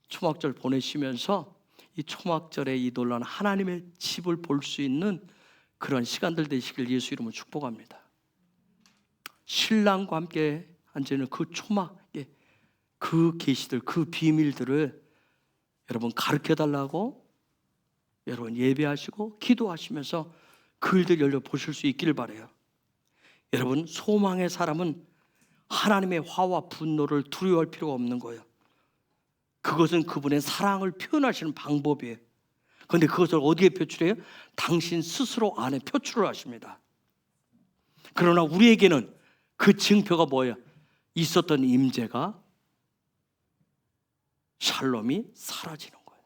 초막절 보내시면서 이 초막절의 이 놀라운 하나님의 집을 볼 수 있는 그런 시간들 되시길 예수 이름으로 축복합니다. 신랑과 함께 앉아있는 그 초막의 그 계시들, 그 비밀들을 여러분 가르쳐달라고 여러분 예배하시고 기도하시면서 글들 열려 보실 수 있기를 바라요. 여러분 소망의 사람은 하나님의 화와 분노를 두려워할 필요가 없는 거예요. 그것은 그분의 사랑을 표현하시는 방법이에요. 그런데 그것을 어디에 표출해요? 당신 스스로 안에 표출을 하십니다. 그러나 우리에게는 그 증표가 뭐예요? 있었던 임재가 샬롬이 사라지는 거예요.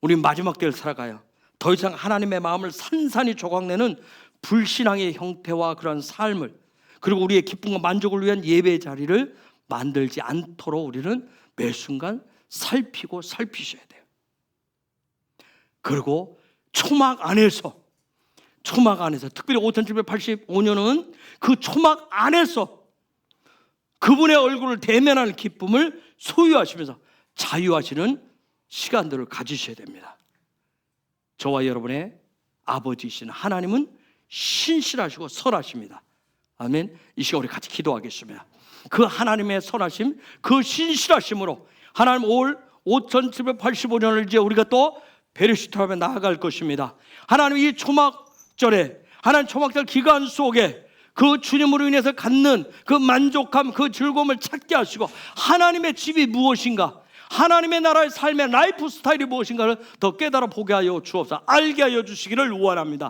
우리 마지막 때를 살아가요. 더 이상 하나님의 마음을 산산히 조각내는 불신앙의 형태와 그런 삶을, 그리고 우리의 기쁨과 만족을 위한 예배의 자리를 만들지 않도록 우리는 매 순간 살피고 살피셔야 돼요. 그리고 초막 안에서 특별히 5785년은 그 초막 안에서 그분의 얼굴을 대면하는 기쁨을 소유하시면서 자유하시는 시간들을 가지셔야 됩니다. 저와 여러분의 아버지이신 하나님은 신실하시고 선하십니다. 아멘. 이 시간 우리 같이 기도하겠습니다. 그 하나님의 선하심, 그 신실하심으로 하나님 올 5785년을 이제 우리가 또 베르시트하며 나아갈 것입니다. 하나님 이 초막절에, 하나님 초막절 기간 속에 그 주님으로 인해서 갖는 그 만족감, 그 즐거움을 찾게 하시고 하나님의 집이 무엇인가, 하나님의 나라의 삶의 라이프 스타일이 무엇인가를 더 깨달아 보게 하여 주옵소서. 알게 하여 주시기를 원합니다.